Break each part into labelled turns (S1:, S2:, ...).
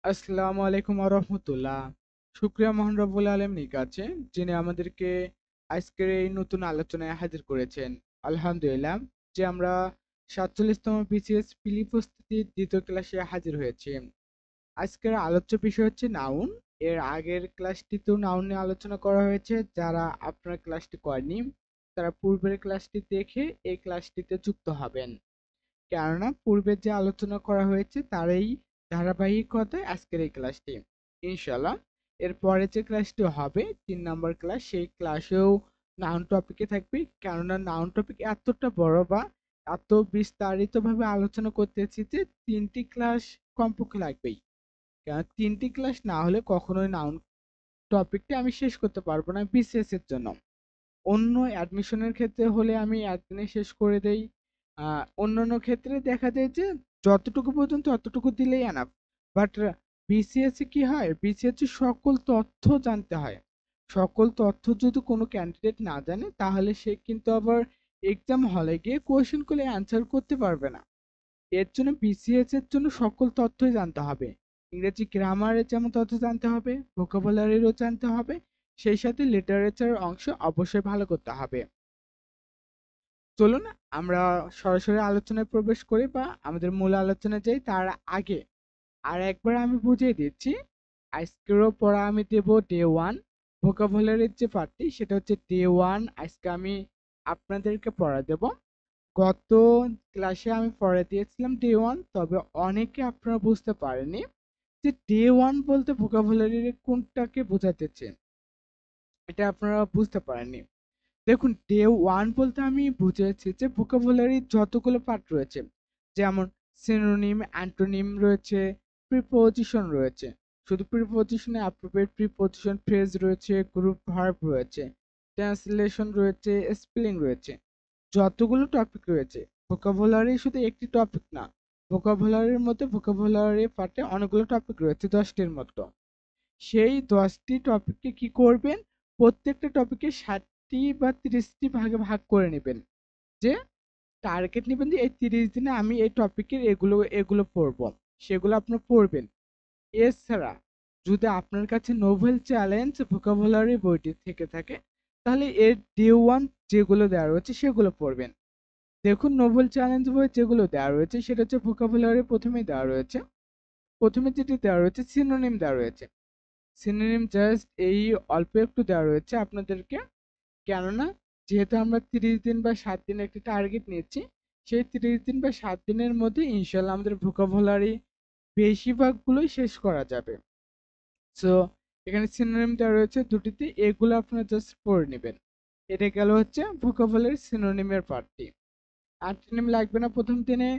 S1: আসসালামু আলাইকুম রহমতুল্লাহ। শুক্রিয়া মহান রব্বুল আলমীর কাছে, যিনি আমাদেরকে আজকের এই নতুন আলোচনায় হাজির করেছেন। আলহামদুলিল্লাহ, যে আমরা 47তম বিসিএস প্রিলি প্রস্তুতির দ্বিতীয় ক্লাসে হাজির হয়েছি। আজকের আলোচ্য বিষয় হচ্ছে নাউন। এর আগের ক্লাসটিতেও নাউন নিয়ে আলোচনা করা হয়েছে। যারা আপনার ক্লাসটি করেনি, তারা পূর্বের ক্লাসটি দেখে এই ক্লাসটিতে যুক্ত হবেন, কেননা পূর্বে যে আলোচনা করা হয়েছে তারই ধারাবাহিকতায় আজকের এই ক্লাসটি। ইনশাল্লাহ এরপরে যে ক্লাসটি হবে 3 নম্বর ক্লাস, সেই ক্লাসেও নাউন টপিকে থাকবে, কেননা নাউন টপিক এতটা বড় বা এত বিস্তারিতভাবে আলোচনা করতেছি যে 3টি ক্লাস কমপক্ষে লাগবেই। কারণ 3টি ক্লাস না হলে কখনোই নাউন টপিকটি আমি শেষ করতে পারবো না বিসিএস এর জন্য। অন্য অ্যাডমিশনের ক্ষেত্রে হলে আমি একদিনে শেষ করে দেই। অন্যান্য ক্ষেত্রে দেখা যায় যে যতটুকু পর্যন্ত ততটুকু দিলেই এনাফ। বাট বিসিএস এ কি হয়, বিসিএস এ সকল তথ্য জানতে হয়। সকল তথ্য যদি কোনো ক্যান্ডিডেট না জানে, তাহলে সে কিন্তু আবার এক্সাম হলে গিয়ে কোয়েশ্চেন করলে অ্যান্সার করতে পারবে না। এর জন্য বিসিএস এর জন্য সকল তথ্যই জানতে হবে। ইংরেজি গ্রামারের যেমন তথ্য জানতে হবে, ভোকাবুলারিরও জানতে হবে, সেই সাথে লিটারেচার অংশ অবশ্যই ভালো করতে হবে। চলুন আমরা সরাসরি আলোচনায় প্রবেশ করি বা আমাদের মূল আলোচনায় যাই। তার আগে আর একবার আমি বুঝিয়ে দিচ্ছি। আজকেরও পড়া আমি দেব ডে 1। ভোকাবুলারির যে পার্টটি সেটা হচ্ছে ডে 1, আজকে আমি আপনাদেরকে পড়া দেব। গত ক্লাসে আমি পড়া দিয়েছিলাম ডে 1, তবে অনেকে আপনারা বুঝতে পারেনি যে ডে 1 বলতে ভোকাবুলারির কোনটাকে বোঝাতেছে, এটা আপনারা বুঝতে পারেননি। দেখুন, ডে 1 বলতে আমি বুঝেছি যে ভোকাবুলারির যতগুলো পার্ট রয়েছে, যেমন সিনোনিম, অ্যান্টোনিম রয়েছে, প্রিপোজিশন রয়েছে। শুধু প্রিপোজিশনে অ্যাপ্রোপ্রিয়েট প্রিপোজিশন, ফ্রেজ রয়েছে, গ্রুপ ভার্ব রয়েছে, ট্রান্সলেশন রয়েছে, স্পেলিং রয়েছে। যতগুলো টপিক রয়েছে, ভোকাবুলারি শুধু একটি টপিক না। ভোকাবুলারির মধ্যে ভোকাবুলারি পার্টে অনেকগুলো টপিক রয়েছে, 10টির মতো। সেই 10টি টপিককে কি করবেন, প্রত্যেকটা টপিকে 60টি বা 30টি ভাগে ভাগ করে নেবেন। যে টার্গেট নেবেন যে এই 30 দিনে আমি এই টপিকের এগুলো এগুলো পড়বো, সেগুলো আপনার পড়বেন। এছাড়া যদি আপনার কাছে নোভেল চ্যালেঞ্জ ভোকাবুলারি বইটি থেকে থাকে, তাহলে এর ডে 1 যেগুলো দেওয়া রয়েছে সেগুলো পড়বেন। দেখুন, নোভেল চ্যালেঞ্জ বই যেগুলো দেওয়া রয়েছে সেটা হচ্ছে ভোকাবুলারি প্রথমেই দেওয়া রয়েছে। প্রথমে যেটি দেওয়া রয়েছে সিনোনিম দেওয়া রয়েছে। সিনোনিম জাস্ট এই অল্প একটু দেওয়া রয়েছে আপনাদেরকে, কেননা যেহেতু আমরা 30 দিন বা 7 দিন একটি টার্গেট নিচ্ছি, সেই 30 দিন বা 7 দিনের মধ্যে ইনশাল্লাহ আমাদের ভোকাবুলারি বেশিরভাগগুলোই শেষ করা যাবে। সো এখানে সিনোনিম দেওয়া রয়েছে দুটিতে, এগুলো আপনারা জাস্ট পড়ে নেবেন। এটা গেল হচ্ছে ভোকাবুলারি সিনোনিমের পার্টটি। অ্যান্টোনিম লাগবে না প্রথম দিনে।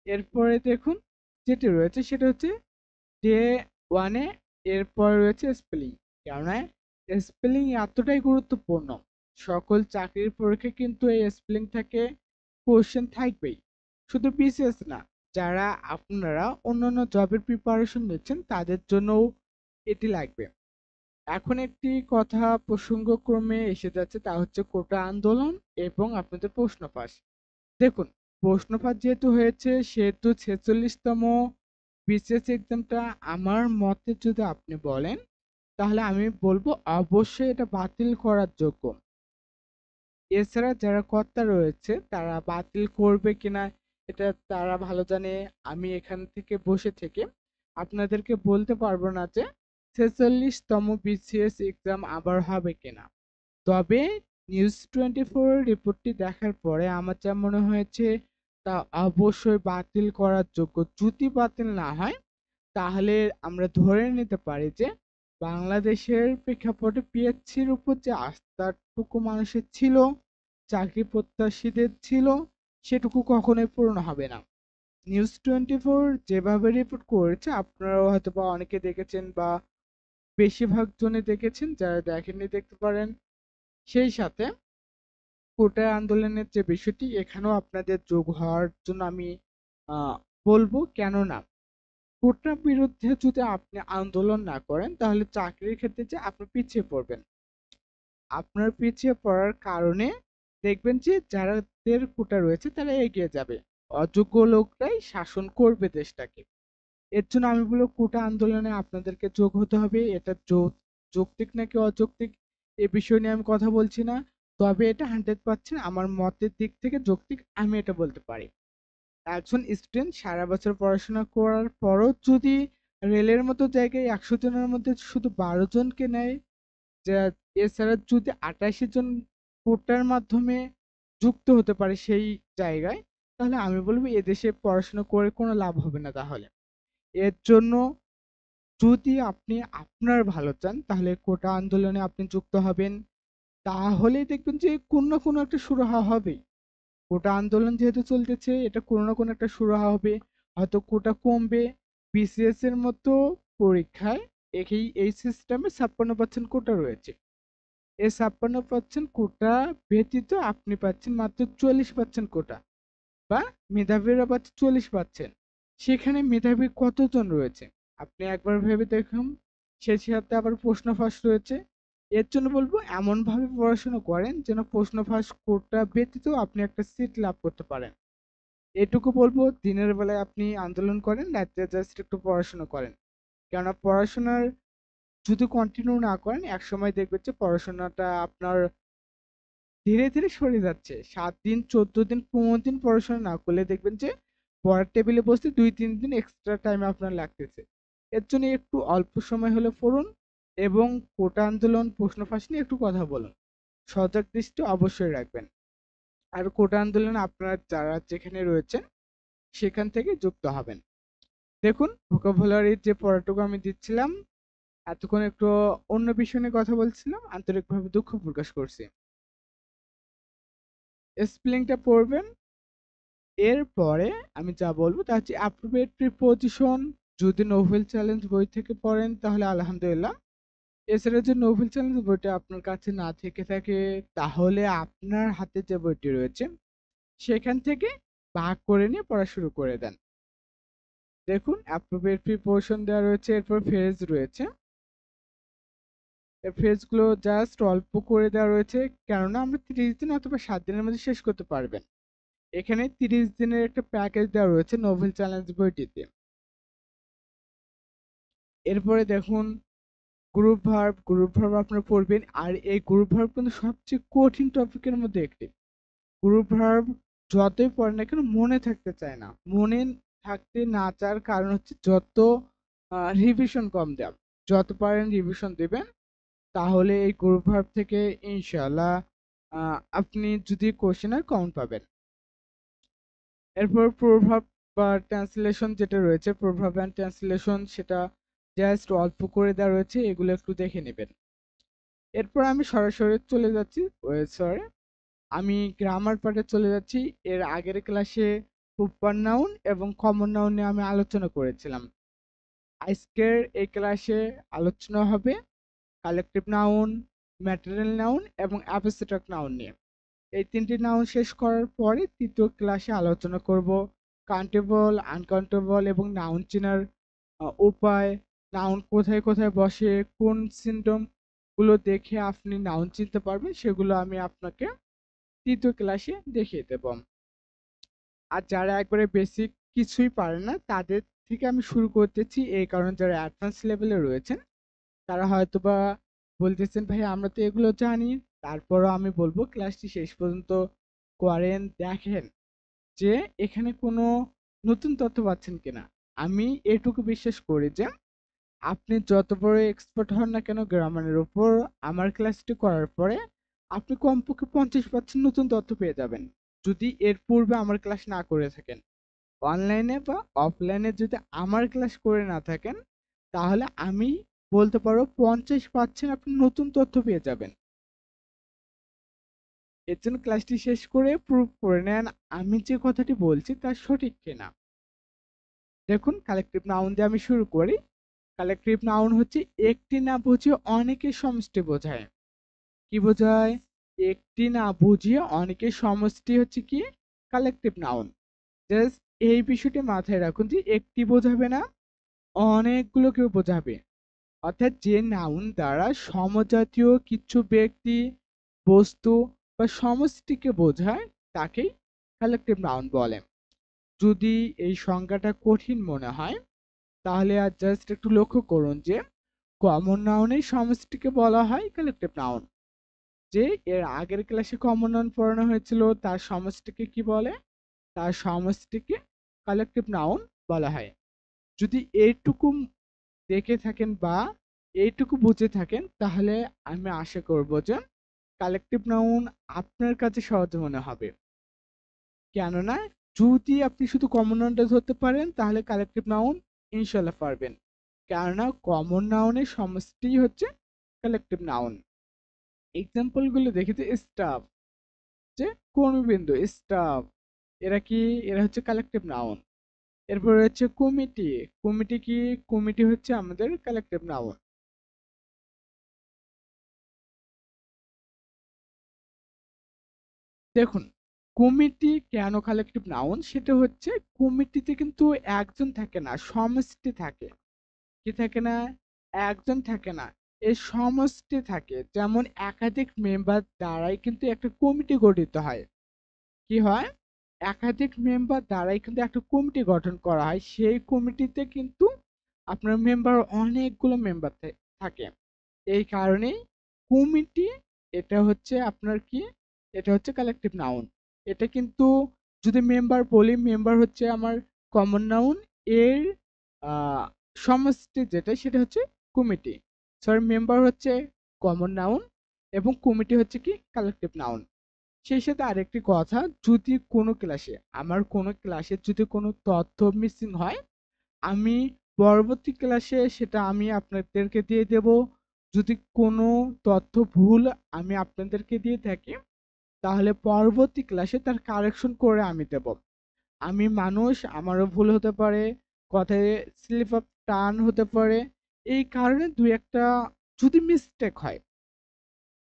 S1: এরপরে দেখুন যেটি রয়েছে সেটা হচ্ছে ডে 1-এ, এরপর রয়েছে স্পেলিং। কেননা স্পেলিং এতটাই গুরুত্বপূর্ণ, সকল চাকরির পরীক্ষায় কিন্তু এই স্পেলিং থেকে কোশ্চেন থাকবেই। শুধু বিসিএস না, যারা আপনারা অন্যান্য জবের প্রিপারেশন নিচ্ছেন তাদের জন্যও এটি লাগবে। এখন একটি কথা প্রসঙ্গক্রমে এসে যাচ্ছে, তা হচ্ছে কোটা আন্দোলন এবং আপনাদের প্রশ্ন ফাঁস। দেখুন, প্রশ্নপাত যেহেতু হয়েছে সেহেতু 46তম বিসিএস এক্সামটা আমার মতে যদি আপনি বলেন, তাহলে আমি বলবো অবশ্যই এটা বাতিল করার যোগ্য। এছাড়া যারা কর্তা রয়েছে তারা বাতিল করবে কিনা এটা তারা ভালো জানে। আমি এখান থেকে বসে থেকে আপনাদেরকে বলতে পারবো না যে 46তম বিসিএস এক্সাম আবার হবে কিনা। তবে নিউজ 24 রিপোর্টটি দেখার পরে আমার যা মনে হয়েছে, তা অবশ্যই বাতিল করার যোগ্য। যদি বাতিল না হয়, তাহলে আমরা ধরে নিতে পারি যে বাংলাদেশের প্রেক্ষাপটে পিএসসির উপর যে আস্থাটুকু মানুষের ছিল, চাকরি প্রত্যাশীদের ছিল, সেটুকু কখনোই পূরণ হবে না। নিউজ 24 যেভাবে রিপোর্ট করেছে, আপনারাও হয়তো বা অনেকে দেখেছেন বা বেশিরভাগ জনে দেখেছেন, যারা দেখেননি দেখতে পারেন। সেই সাথে কোটা আন্দোলনের যে বিষয়টি, এখানেও আপনাদের যোগ হওয়ার জন্য আমি আহ, বলবো, কেননা কোটার বিরুদ্ধে যদি আপনি আন্দোলন না করেন, তাহলে চাকরির ক্ষেত্রে যে আপনি পিছিয়ে পড়বেন। আপনার পিছিয়ে পড়ার কারণে দেখবেন যে যাদের কোটা রয়েছে তারা এগিয়ে যাবে, অযোগ্য লোকরাই শাসন করবে দেশটাকে। এর জন্য আমি বলবো কোটা আন্দোলনে আপনাদেরকে যোগ হতে হবে। এটা যৌক্তিক নাকি অযৌক্তিক এ বিষয় নিয়ে আমি কথা বলছি না। তবে এটা 100% আমার মতের দিক থেকে যৌক্তিক, আমি এটা বলতে পারি। একজন স্টুডেন্ট সারা বছর পড়াশোনা করার পরও যদি রেলের মতো জায়গায় 100 জনের মধ্যে শুধু 12 জনকে নেয়, যা এছাড়া যদি 88 জন কোটার মাধ্যমে যুক্ত হতে পারে সেই জায়গায়, তাহলে আমি বলবো এদেশে পড়াশোনা করে কোনো লাভ হবে না তাহলে। এর জন্য যদি আপনি আপনার ভালো চান তাহলে কোটা আন্দোলনে আপনি যুক্ত হবেন। তাহলেই দেখবেন যে কোনো না কোনো একটা সুরাহা হবেই। কোটা আন্দোলন যেহেতু চলতেছে, এটা কোনো না কোনো একটা সুরাহা হবে। হয়তো কোটা কমবে। বিসিএস এর মতো পরীক্ষায় এই সিস্টেমে 56% কোটা রয়েছে। এই 56% কোটা ব্যতীত আপনি পাচ্ছেন মাত্র 40% কোটা, বা মেধাবীরা পাচ্ছে 40%। সেখানে মেধাবী কতজন রয়েছে আপনি একবার ভেবে দেখুন। সেই সাথে আবার প্রশ্ন ফাঁস রয়েছে। এর জন্য বলবো এমন ভাবে পড়াশোনা করেন যেন প্রশ্ন ফাঁস কোটা ব্যতীত আপনি একটা সিট লাভ করতে পারেন। এটুকু বলবো, দিনের বেলায় আপনি আন্দোলন করেন, রাত্রে জাস্ট একটু পড়াশোনা করেন। কেননা পড়াশোনার যদি কন্টিনিউ না করেন একসময় দেখবেন যে পড়াশোনাটা আপনার ধীরে ধীরে সরে যাচ্ছে। 7 দিন, 14 দিন, 15 দিন পড়াশোনা না করলে দেখবেন যে পড়ার টেবিলে বসতে 2-3 দিন এক্সট্রা টাইম আপনার লাগতেছে। এর জন্য একটু অল্প সময় হলে পড়ুন এবং কোটা আন্দোলন, প্রশ্ন ফাঁস নিয়ে একটু কথা বলুন। সজাগ দৃষ্টি অবশ্যই রাখবেন। আর কোটা আন্দোলনে আপনারা যারা যেখানে রয়েছেন সেখান থেকে যুক্ত হবেন। দেখুন, ভোকাবুলারির যে পড়াটুকু আমি দিচ্ছিলাম, এতক্ষণ একটু অন্য বিষয় নিয়ে কথা বলছিলাম, আন্তরিকভাবে দুঃখ প্রকাশ করছি। স্পেলিংটা পড়বেন। এরপরে আমি যা বলবো তা হচ্ছে অ্যাপ্রোপ্রিয়েট প্রিপজিশন। যদি নোবেল চ্যালেঞ্জ বই থেকে পড়েন তাহলে আলহামদুলিল্লাহ। এছাড়া যে নোবেল চ্যালেঞ্জ বইটা আপনার কাছে না থেকে থাকে, তাহলে আপনার হাতে যে বইটি রয়েছে সেখান থেকে ভাগ করে নিয়ে পড়া শুরু করে দেন। দেখুন, অ্যাপ্রোপ্রিয়েট প্রিপজিশন দেওয়া রয়েছে, এরপর ফ্রেজ রয়েছে। এই ফ্রেজগুলো জাস্ট অল্প করে দেওয়া রয়েছে, কেননা আমরা 30 দিন অথবা 7 দিনের মধ্যে শেষ করতে পারবেন। এখানে 30 দিনের একটা প্যাকেজ দেওয়া রয়েছে নোবেল চ্যালেঞ্জ বইটিতে। এরপরে দেখুন, গ্রুপ ভার্ব আপনারা পড়বেন। আর এই গ্রুপ ভার্ব কিন্তু সবচেয়ে কঠিন টপিকের মধ্যে একটি। গ্রুপ ভার্ব যতই পড়েন না কেন মনে থাকতে চায় না। মনে থাকতে না চাওয়ার কারণ হচ্ছে যত রিভিশন কম দেন। যত পারেন রিভিশন দেবেন, তাহলে এই গ্রুপ ভার্ব থেকে ইনশাআল্লাহ আপনি যদি কোশ্চেন হয় কমন পাবেন। এরপর প্রভাব বা ট্রান্সলেশন যেটা রয়েছে, প্রভাব অ্যান্ড ট্রান্সলেশন, সেটা জাস্ট অল্প করে দেওয়া রয়েছে, এগুলো একটু দেখে নেবেন। এরপর আমি সরাসরি চলে যাচ্ছি, সরি, আমি গ্রামার পার্টে চলে যাচ্ছি। এর আগের ক্লাসে প্রপার নাউন এবং কমন নাউন নিয়ে আমি আলোচনা করেছিলাম। আজকের এই ক্লাসে আলোচনা হবে কালেকটিভ নাউন, ম্যাটেরিয়াল নাউন এবং অ্যাবস্ট্রাক্ট নাউন নিয়ে। এই 3টি নাউন শেষ করার পরে তৃতীয় ক্লাসে আলোচনা করব কাউন্টেবল, আনকাউন্টেবল এবং নাউন চেনার উপায়। নাউন কোথায় কোথায় বসে, কোন সিম্পটম গুলো দেখে আপনি নাউন চিনতে পারবেন, সেগুলো আমি আপনাকে তৃতীয় ক্লাসে দেখিয়ে দেব। আর যারা একবারে বেসিক কিছুই পারে না তাদের থেকে আমি শুরু করতেছি, এই কারণে যারা অ্যাডভান্স লেভেলে রয়েছেন তারা হয়তোবা বলতেছেন ভাই আমরা তো এগুলো জানি। তারপরও আমি বলবো ক্লাসটি শেষ পর্যন্ত করেন, দেখেন যে এখানে কোনো নতুন তথ্য পাচ্ছেন কিনা। আমি এটুকু বিশ্বাস করি যে আপনি যত বড় এক্সপার্ট হন না কেন গ্রামারের উপর, আমার ক্লাসটি করার পরে আপনি কমপক্ষে 50% নতুন তথ্য পেয়ে যাবেন, যদি এর পূর্বে আমার ক্লাস না করে থাকেন। অনলাইনে বা অফলাইনে যদি আমার ক্লাস করে না থাকেন, তাহলে আমি বলতে পারো 50% আপনি নতুন তথ্য পেয়ে যাবেন। এর জন্য ক্লাসটি শেষ করে প্রুভ করে নেন আমি যে কথাটি বলছি তা সঠিক কিনা। দেখুন, কালেকটিভ নাউন দিয়ে আমি শুরু করি। কালেকটিভ নাউন হচ্ছে একটি না বুঝিয়ে অনেকের সমষ্টি বোঝায়। কি বোঝায়? একটি না বুঝিয়ে অনেকের সমষ্টি হচ্ছে কি কালেকটিভ নাউন। জাস্ট এই বিষয়টি মাথায় রাখুন যে একটি বোঝাবে না, অনেকগুলোকেও বোঝাবে। অর্থাৎ যে নাউন দ্বারা সমজাতীয় কিছু ব্যক্তি, বস্তু বা সমষ্টিকে বোঝায় তাকেই কালেকটিভ নাউন বলে। যদি এই সংজ্ঞাটা কঠিন মনে হয় তাহলে আর জাস্ট একটু লক্ষ্য করুন যে কমন নাউনের সমষ্টিকে বলা হয় কালেকটিভ নাউন। যে এর আগের ক্লাসে কমন নাউন পড়ানো হয়েছিল, তার সমষ্টিকে কি বলে? তার সমষ্টিকে কালেকটিভ নাউন বলা হয়। যদি এইটুকু দেখে থাকেন বা এইটুকু বুঝে থাকেন, তাহলে আমি আশা করব যে কালেকটিভ নাউন আপনার কাছে সহজ মনে হবে। কেননা যদি আপনি শুধু কমন নাউনটা ধরতে পারেন, তাহলে কালেকটিভ নাউন ইনশাল্লাহ পারবেন। কেননা কমন নাউনের সমষ্টি হচ্ছে কালেকটিভ নাউন। এক্সাম্পল গুলো দেখেছে স্টাফ, যে কর্মবিন্দু স্টাফ, এরা কি? এরা হচ্ছে কালেকটিভ নাউন। এরপরে হচ্ছে কমিটি, কমিটি কি? কমিটি হচ্ছে আমাদের কালেকটিভ নাউন। দেখুন, কমিটি কেন কালেকটিভ নাউন? সেটা হচ্ছে কমিটিতে কিন্তু একজন থাকে না, সমষ্টি থাকে। কি থাকে না? একজন থাকে না, এই সমষ্টি থাকে। যেমন একাধিক মেম্বার দ্বারাই কিন্তু একটা কমিটি গঠিত হয়। কি হয়? একাধিক মেম্বার দ্বারাই কিন্তু একটা কমিটি গঠন করা হয়। সেই কমিটিতে কিন্তু আপনার মেম্বার, অনেকগুলো মেম্বার থাকে। এই কারণেই কমিটি, এটা হচ্ছে আপনার কি? এটা হচ্ছে কালেকটিভ নাউন। এটা কিন্তু যদি মেম্বার বলি, মেম্বার হচ্ছে আমার কমন নাউন, এর আহ, সমষ্টি যেটা সেটা হচ্ছে কমিটি। সরি, মেম্বার হচ্ছে কমন নাউন এবং কমিটি হচ্ছে কি? Collective noun. সেই সাথে আরেকটি কথা, যদি কোনো ক্লাসে, আমার কোনো ক্লাসে যদি কোনো তথ্য মিসিং হয়, আমি পরবর্তী ক্লাসে সেটা আমি আপনাদেরকে দিয়ে দেব। যদি কোনো তথ্য ভুল আমি আপনাদেরকে দিয়ে থাকি, তাহলে পরবর্তী ক্লাসে তার কারেকশন করে আমি দেব। আমি মানুষ, আমারও ভুল হতে পারে, কথায় স্লিপ অফ টার্ন হতে পারে। এই কারণে দুই একটা যদি মিস্টেক হয়,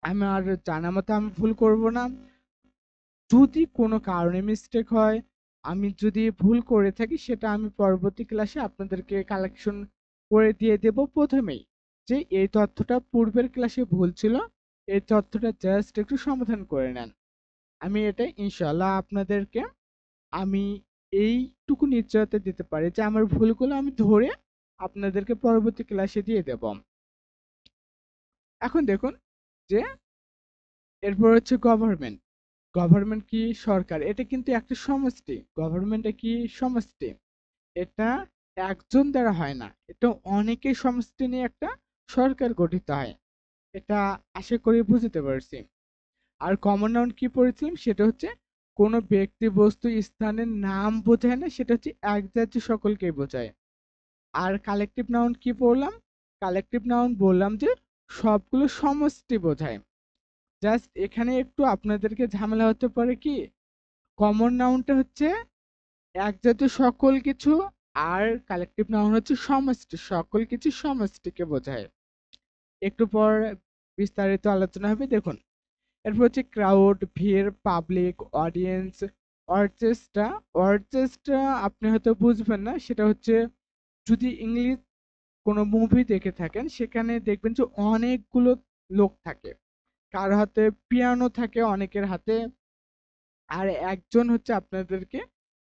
S1: আমার জানা মতো আমি ভুল করব না। যদি কোনো কারণে মিস্টেক হয়, আমি যদি ভুল করে থাকি, সেটা আমি পরবর্তী ক্লাসে আপনাদেরকে কালেকশন করে দিয়ে দেব প্রথমেই, যে এই তথ্যটা পূর্বের ক্লাসে ভুল ছিল, এই তথ্যটা জাস্ট একটু সমাধান করে নেন। আমি এটা ইনশাল্লাহ আপনাদেরকে, আমি এইটুকু নিশ্চয়তা দিতে পারি যে আমার ভুলগুলো আমি ধরে আপনাদেরকে পরবর্তী ক্লাসে দিয়ে দেব। এখন দেখুন যে এরপর হচ্ছে গভর্নমেন্ট। গভর্নমেন্ট কি? সরকার। এটা কিন্তু একটা সমষ্টি। গভর্নমেন্টটা কি? সমষ্টি। এটা একজন দ্বারা হয় না, এটা অনেকের সমষ্টি নিয়ে একটা সরকার গঠিত হয়। এটা আশা করি বুঝতে পারছি। আর কমন নাউন কি পড়েছিলাম? সেটা হচ্ছে কোনো ব্যক্তি, বস্তু, স্থানের নাম বোঝায় না, সেটা হচ্ছে এক জাতি সকলকেই বোঝায়। আর কালেকটিভ নাউন কি পড়লাম? কালেকটিভ নাউন বললাম যে সবগুলো সমষ্টি বোঝায়। জাস্ট এখানে একটু আপনাদেরকে ঝামেলা হতে পারে কি, কমন নাউনটা হচ্ছে এক জাতীয় সকল কিছু, আর কালেকটিভ নাউন হচ্ছে সমষ্টি, সকল কিছু সমষ্টিকে বোঝায়। একটু পর বিস্তারিত আলোচনা হবে, দেখুন। এরপর হচ্ছে ক্রাউড, ভিড়, পাবলিক, অডিয়েন্স, অর্কেস্ট্রা। অর্কেস্ট্রা আপনি হয়তো বুঝবেন না, সেটা হচ্ছে যদি ইংলিশ কোনো মুভি দেখে থাকেন, সেখানে দেখবেন যে অনেকগুলো লোক থাকে। কার হাতে পিয়ানো থাকে, অনেকের হাতে, আর একজন হচ্ছে আপনাদেরকে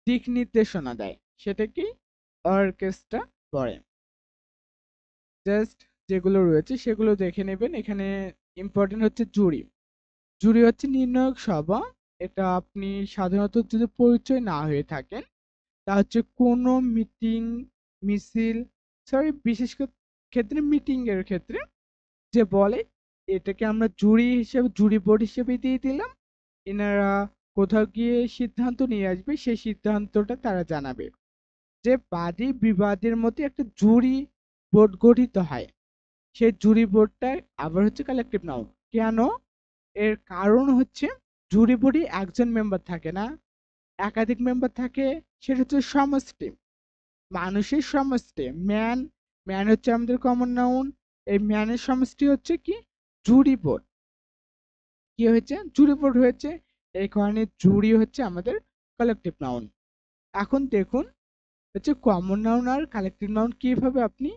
S1: দিক নির্দেশনা দেয়, সেটা কি? অর্কেস্ট্রা পড়ে। জাস্ট যেগুলো রয়েছে সেগুলো দেখে নেবেন। এখানে ইম্পর্টেন্ট হচ্ছে জুরি। জুরি হচ্ছে নির্ণায়ক সভা। এটা আপনি সাধারণত যদি পরিচয় না হয়ে থাকেন, তা হচ্ছে কোনো মিটিং, মিছিল, সরি বিশেষ ক্ষেত্রে মিটিং এর ক্ষেত্রে যে বলে, এটাকে আমরা জুরি হিসেবে, জুরি বোর্ড হিসেবে দিয়ে দিলাম। এনারা কোথাও গিয়ে সিদ্ধান্ত নিয়ে আসবে, সেই সিদ্ধান্তটা তারা জানাবে। যে বাদী বিবাদের মধ্যে একটা জুরি বোর্ড গঠিত হয়, সেই জুরি বোর্ডটা আবার হচ্ছে কালেকটিভ নাউন। কেন? এর কারণ হচ্ছে জুরি বোর্ডে একজন মেম্বার থাকে না, একাধিক মেম্বার থাকে। সেটা হচ্ছে সমষ্টি, মানুষের সমষ্টি। ম্যান, ম্যান হচ্ছে আমাদের কমন নাউন। এই ম্যানের সমষ্টি হচ্ছে কি? জুরি বোর্ড। কি হয়েছে? জুরি বোর্ড হয়েছে। এই কারণে জুরি হচ্ছে আমাদের কালেকটিভ নাউন। এখন দেখুন হচ্ছে কমন নাউন আর কালেকটিভ নাউন কিভাবে আপনি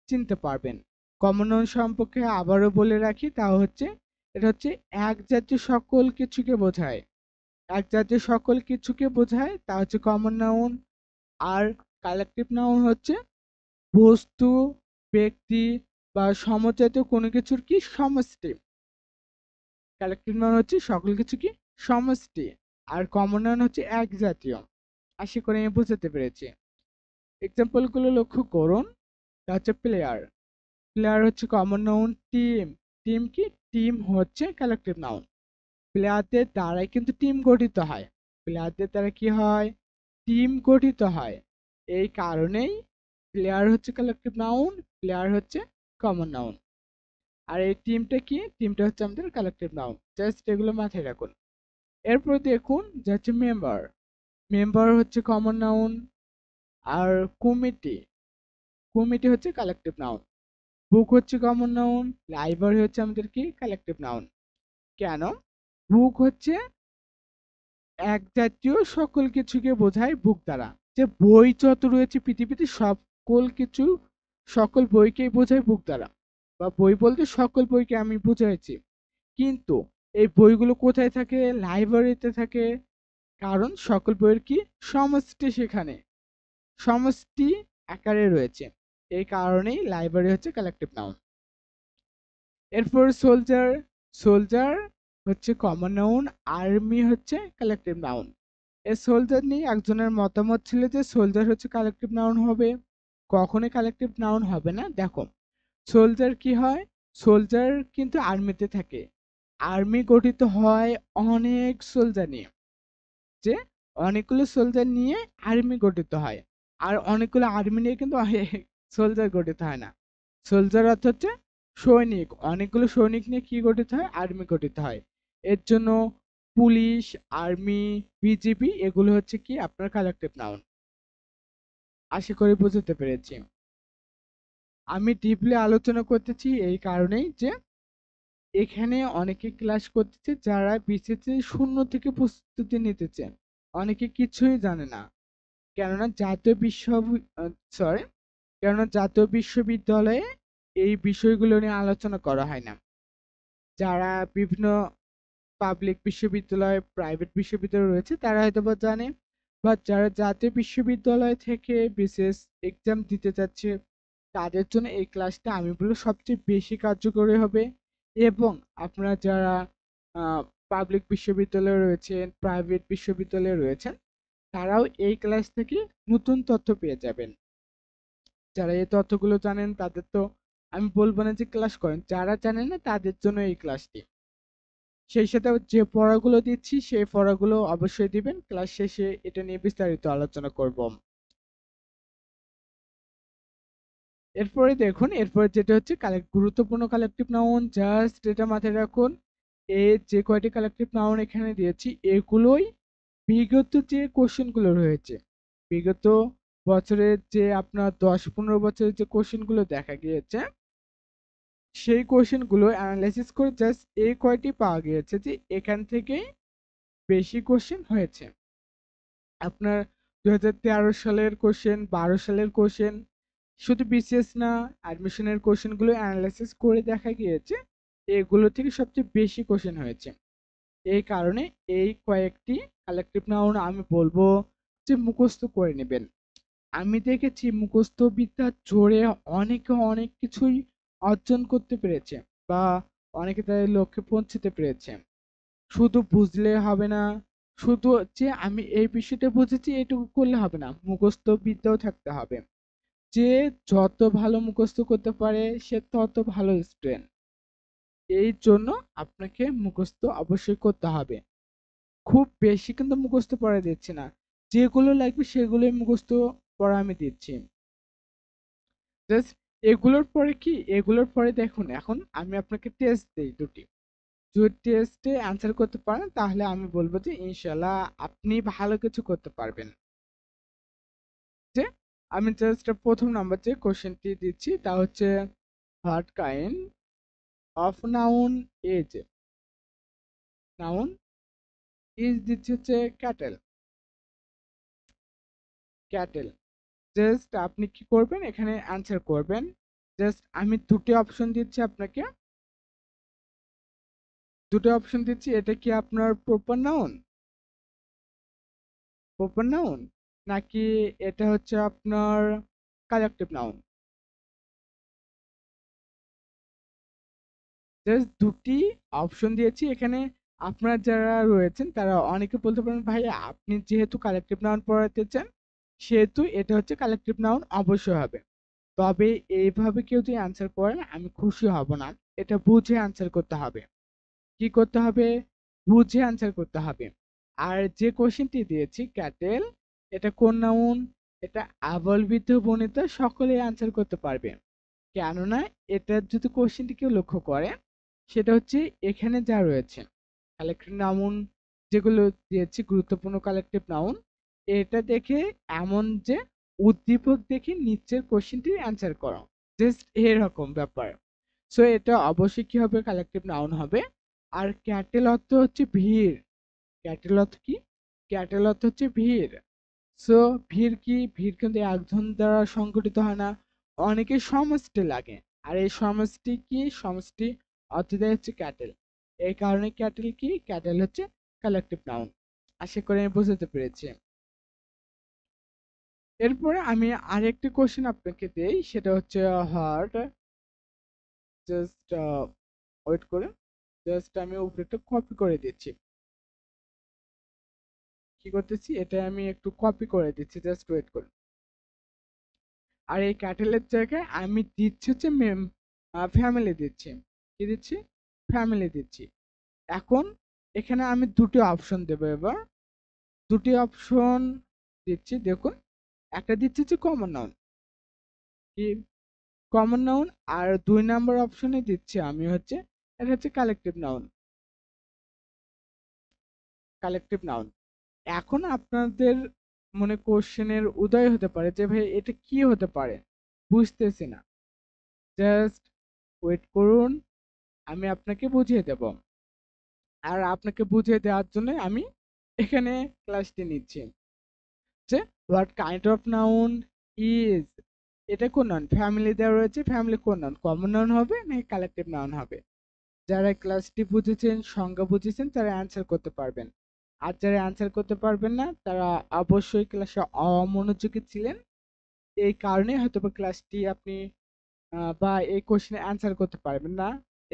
S1: চিনতে পারবেন। কমন নাউন সম্পর্কে আবারও বলে রাখি, তা হচ্ছে এটা হচ্ছে এক জাতীয় সকল কিছুকে বোঝায়। এক জাতীয় সকল কিছুকে বোঝায়, তা হচ্ছে কমন নাউন। আর কালেকটিভ নাউন হচ্ছে বস্তু, ব্যক্তি বা সমজাতীয় কোনো কিছুর কি সমষ্টি। কালেকটিভ নাউন হচ্ছে সকল কিছু কি সমষ্টি, আর কমন নাউন হচ্ছে এক জাতীয়। আশা করি আমি বুঝাতে পেরেছি। এক্সাম্পল গুলো লক্ষ্য করুন। তা হচ্ছে প্লেয়ার। প্লেয়ার হচ্ছে কমন নাউন। টিম, টিম কি টিম হচ্ছে কালেকটিভ নাউন। প্লেয়ারদের দ্বারাই কিন্তু টিম গঠিত হয়। প্লেয়ারদের দ্বারা কি হয়? টিম গঠিত হয়। এই কারণেই প্লেয়ার হচ্ছে কালেকটিভ নাউন, প্লেয়ার হচ্ছে কমন নাউন। আর এই টিমটা কি? টিমটা হচ্ছে আমাদের কালেকটিভ নাউন। জাস্ট এগুলো মাথায় রাখুন। এরপর দেখুন যে হচ্ছে মেম্বার। মেম্বার হচ্ছে কমন নাউন। আর কমিটি, কমিটি হচ্ছে কালেকটিভ নাউন। বুক হচ্ছে কমন নাউন। লাইব্রেরি হচ্ছে আমাদের কি কালেকটিভ নাউন। কেন? বুক হচ্ছে এক জাতীয় সকল কিছুকে বোঝায় বুক দ্বারা। যে বই যত রয়েছে পৃথিবীতে সকল কিছু, সকল বইকেই বোঝায় বুক দ্বারা, বা বই বলতে সকল বইকে আমি বুঝাইছি। কিন্তু এই বইগুলো কোথায় থাকে? লাইব্রেরিতে থাকে। কারণ সকল বইয়ের কি সমষ্টি সেখানে, সমষ্টি আকারে রয়েছে। এই কারণেই লাইব্রেরি হচ্ছে কালেকটিভ নাউন। এরপর সোলজার। সোলজার হচ্ছে কমন নাউন। আর্মি হচ্ছে কালেকটিভ নাউন। এই সোলজার নিয়ে একজনের মতামত ছিল যে সোলজার হচ্ছে কালেকটিভ নাউন হবে। কখনোই কালেকটিভ নাউন হবে না। দেখো, সোলজার কি হয়? সোলজার কিন্তু আর্মিতে থাকে। আর্মি গঠিত হয় অনেক সোলজার নিয়ে। যে অনেকগুলো সোলজার নিয়ে আর্মি গঠিত হয়। আর অনেকগুলো আর্মি নিয়ে কিন্তু সোলজার গঠিত হয় না। সোলজার অর্থ হচ্ছে সৈনিক। অনেকগুলো সৈনিক নিয়ে কি গঠিত হয়? আর্মি গঠিত হয়। এর জন্য পুলিশ, আর্মি, বিজিবি এগুলো হচ্ছে কি আপনার কালেকটিভ নাউন। আশা করি বুঝতে পেরেছি। আমি ডিপলি আলোচনা করতেছি এই কারণেই যে এখানে অনেকে ক্লাস করতেছে যারা বিসিএস শূন্য থেকে প্রস্তুতি নিতেছে। অনেকে কিছুই জানে না। কেননা জাতীয় সরি, কেননা জাতীয় বিশ্ববিদ্যালয়ে এই বিষয়গুলো নিয়ে আলোচনা করা হয় না। যারা বিভিন্ন পাবলিক বিশ্ববিদ্যালয়, প্রাইভেট বিশ্ববিদ্যালয় রয়েছে তারা হয়তোবা জানে, বা যারা জাতীয় বিশ্ববিদ্যালয় থেকে বিসিএস এক্সাম দিতে যাচ্ছে তাদের জন্য এই ক্লাসটা আমি বলবো সবচেয়ে বেশি কার্যকরী হবে। এবং আপনারা যারা পাবলিক বিশ্ববিদ্যালয়ে রয়েছেন, প্রাইভেট বিশ্ববিদ্যালয়ে রয়েছেন, তারাও এই ক্লাস থেকে নতুন তথ্য পেয়ে যাবেন। যারা এই তথ্যগুলো জানেন তাদের তো আমি বলবো না যে ক্লাস করেন, যারা জানেন না তাদের জন্য এই ক্লাসটি। সেই সাথে যে পড়াগুলো দিচ্ছি সেই পড়াগুলো অবশ্যই দিবেন। ক্লাস শেষে এটা নিয়ে বিস্তারিত আলোচনা করব। এরপরে দেখুন, এরপরে যেটা হচ্ছে গুরুত্বপূর্ণ কালেকটিভ নাউন। জাস্ট এটা মাথায় রাখুন। যে কয়টি কালেকটিভ নাউন এখানে দিয়েছি এগুলোই বিগত যে কোশ্চেন গুলো রয়েছে, বিগত বছরের যে আপনার 10-15 বছরের যে কোশ্চেন গুলো দেখা গিয়েছে, সেই কোশ্চেন গুলো অ্যানালাইসিস করে জাস্ট এই কয়টি পাওয়া গিয়েছে যে এখান থেকেই বেশি কোশ্চেন হয়েছে। আপনার 2013 সালের কোশ্চেন, 12 সালের কোশ্চেন, শুধু বিসিএস না, অ্যাডমিশনের কোশ্চেন গুলো অ্যানালাইসিস করে দেখা গিয়েছে এগুলো থেকে সবচেয়ে বেশি কোশ্চেন হয়েছে। এই কারণে এই কয়েকটি কালেকটিভ নাউন আমি বলবো যে মুখস্থ করে নেবেন। আমি দেখেছি মুখস্থ বিদ্যার জোরে অনেকে অনেক কিছুই অর্জন করতে পেরেছে, বা অনেকে তাদের লক্ষ্যে পৌঁছতে পেরেছে। শুধু বুঝলে হবে না, শুধু যে আমি এই বিষয়টা বুঝেছি এটুকু করলে হবে না, মুখস্থ বিদ্যাও থাকতে হবে। যে যত ভালো মুখস্থ করতে পারে সে তত ভালো স্টুডেন্ট। এই জন্য আপনাকে মুখস্থ অবশ্যই করতে হবে। খুব বেশি কিন্তু মুখস্থ পড়া দিচ্ছি না, যেগুলো লাগবে সেগুলোই মুখস্থ পড়া আমি দিচ্ছি। জাস্ট এগুলোর পরে কি, এগুলোর পরে দেখুন এখন আমি আপনাকে টেস্ট দিই দুটি। যদি টেস্টে অ্যান্সার করতে পারেন তাহলে আমি বলবো যে ইনশাল্লাহ আপনি ভালো কিছু করতে পারবেন। যে আমি জাস্ট প্রথম নাম্বার যে কোশ্চেনটি দিচ্ছি তা হচ্ছে what kind of noun is, noun is দিচ্ছি হচ্ছে ক্যাটেল। ক্যাটেল, জাস্ট আপনি কি করবেন এখানে অ্যান্সার করবেন। জাস্ট আমি দুটি অপশন দিচ্ছি আপনাকে, দুটো অপশন দিচ্ছি। এটা কি আপনার প্রপার নাউন, প্রপার নাউন, নাকি এটা হচ্ছে আপনার কালেকটিভ নাউন? জাস্ট দুটি অপশন দিয়েছি এখানে। আপনারা যারা রয়েছেন তারা অনেকে বলতে পারেন, ভাই আপনি যেহেতু কালেকটিভ নাউন পড়াতে চান সেহেতু এটা হচ্ছে কালেকটিভ নাউন অবশ্যই হবে। তবে এইভাবে কেউ যদি অ্যান্সার করেন আমি খুশি হব না। এটা বুঝে অ্যান্সার করতে হবে। কি করতে হবে? বুঝে অ্যান্সার করতে হবে। আর যে কোশ্চেনটি দিয়েছি ক্যাটেল, এটা কোন নাউন? এটা আবলবিত বনিতা সকলেই অ্যান্সার করতে পারবে। কেননা এটার যদি কোশ্চেনটি কেউ লক্ষ্য করে সেটা হচ্ছে এখানে যা রয়েছে কালেক্টিভ নাউন যেগুলো দিয়েছি গুরুত্বপূর্ণ কালেক্টিভ নাউন, এটা দেখে এমন যে উদ্দীপক দেখে নিচের কোশ্চেনটির অ্যান্সার করো, জাস্ট এরকম ব্যাপার। সো এটা অবশ্যই কি হবে? কালেক্টিভ নাউন হবে। আর ক্যাটেল অর্থ হচ্ছে ভিড়। ক্যাটেল অর্থ কি? ক্যাটেল অর্থ হচ্ছে ভিড়। সো ভিড় কি? ভিড় কিন্তু একজন দ্বারা সংগঠিত হয় না, অনেকের সমষ্টি লাগে। আর এই সমষ্টি কি? সমষ্টি অর্থটাই হচ্ছে ক্যাটেল। এই কারণে ক্যাটেল কি? ক্যাটেল হচ্ছে কালেকটিভ নাউন। আশা করি আমি বুঝাতে পেরেছি। এরপরে আমি আরেকটি কোশ্চেন আপনাকে দেই, সেটা হচ্ছে হার্ট। জাস্ট ওয়েট করে, জাস্ট আমি উপরে একটু কপি করে দিচ্ছি। কি করতেছি? এটা আমি একটু কপি করে দিচ্ছি, জাস্ট ওয়েট করুন। আর এই ক্যাটেলের জায়গায় আমি দিচ্ছি হচ্ছে ফ্যামিলি দিচ্ছি। কি দিচ্ছি? ফ্যামিলি দিচ্ছি। এখন এখানে আমি দুটি অপশন দেবো এবার। দুটি অপশন দিচ্ছি, দেখুন। একটা দিচ্ছি হচ্ছে কমন নাউন। কি? Common noun. আর ২ নাম্বার অপশনে দিচ্ছি আমি হচ্ছে, এটা হচ্ছে কালেকটিভ নাউন। Collective noun. এখন আপনাদের মনে কোশ্চেনের উদয় হতে পারে যে ভাই এটা কি হতে পারে? বুঝতেছি না। জাস্ট ওয়েট করুন, আমি আপনাকে বুঝিয়ে দেব। আর আপনাকে বুঝিয়ে দেওয়ার জন্য আমি এখানে ক্লাসটি নিচ্ছি। যে what kind of noun is, এটা কোন নাউন? ফ্যামিলি দেওয়া রয়েছে, ফ্যামিলি কোন নাউন? কমন নাউন হবে নাকি কালেকটিভ নাউন হবে? যারা ক্লাসটি বুঝেছেন, সংজ্ঞা বুঝেছেন, তারা অ্যান্সার করতে পারবেন। আর যারা অ্যান্সার করতে পারবেন না তারা অবশ্যই ক্লাসে অমনোযোগী ছিলেন। এই কারণে হয়তো বা ক্লাসটি আপনি বা এই কোশ্চেনে অ্যান্সার করতে পারবেন না।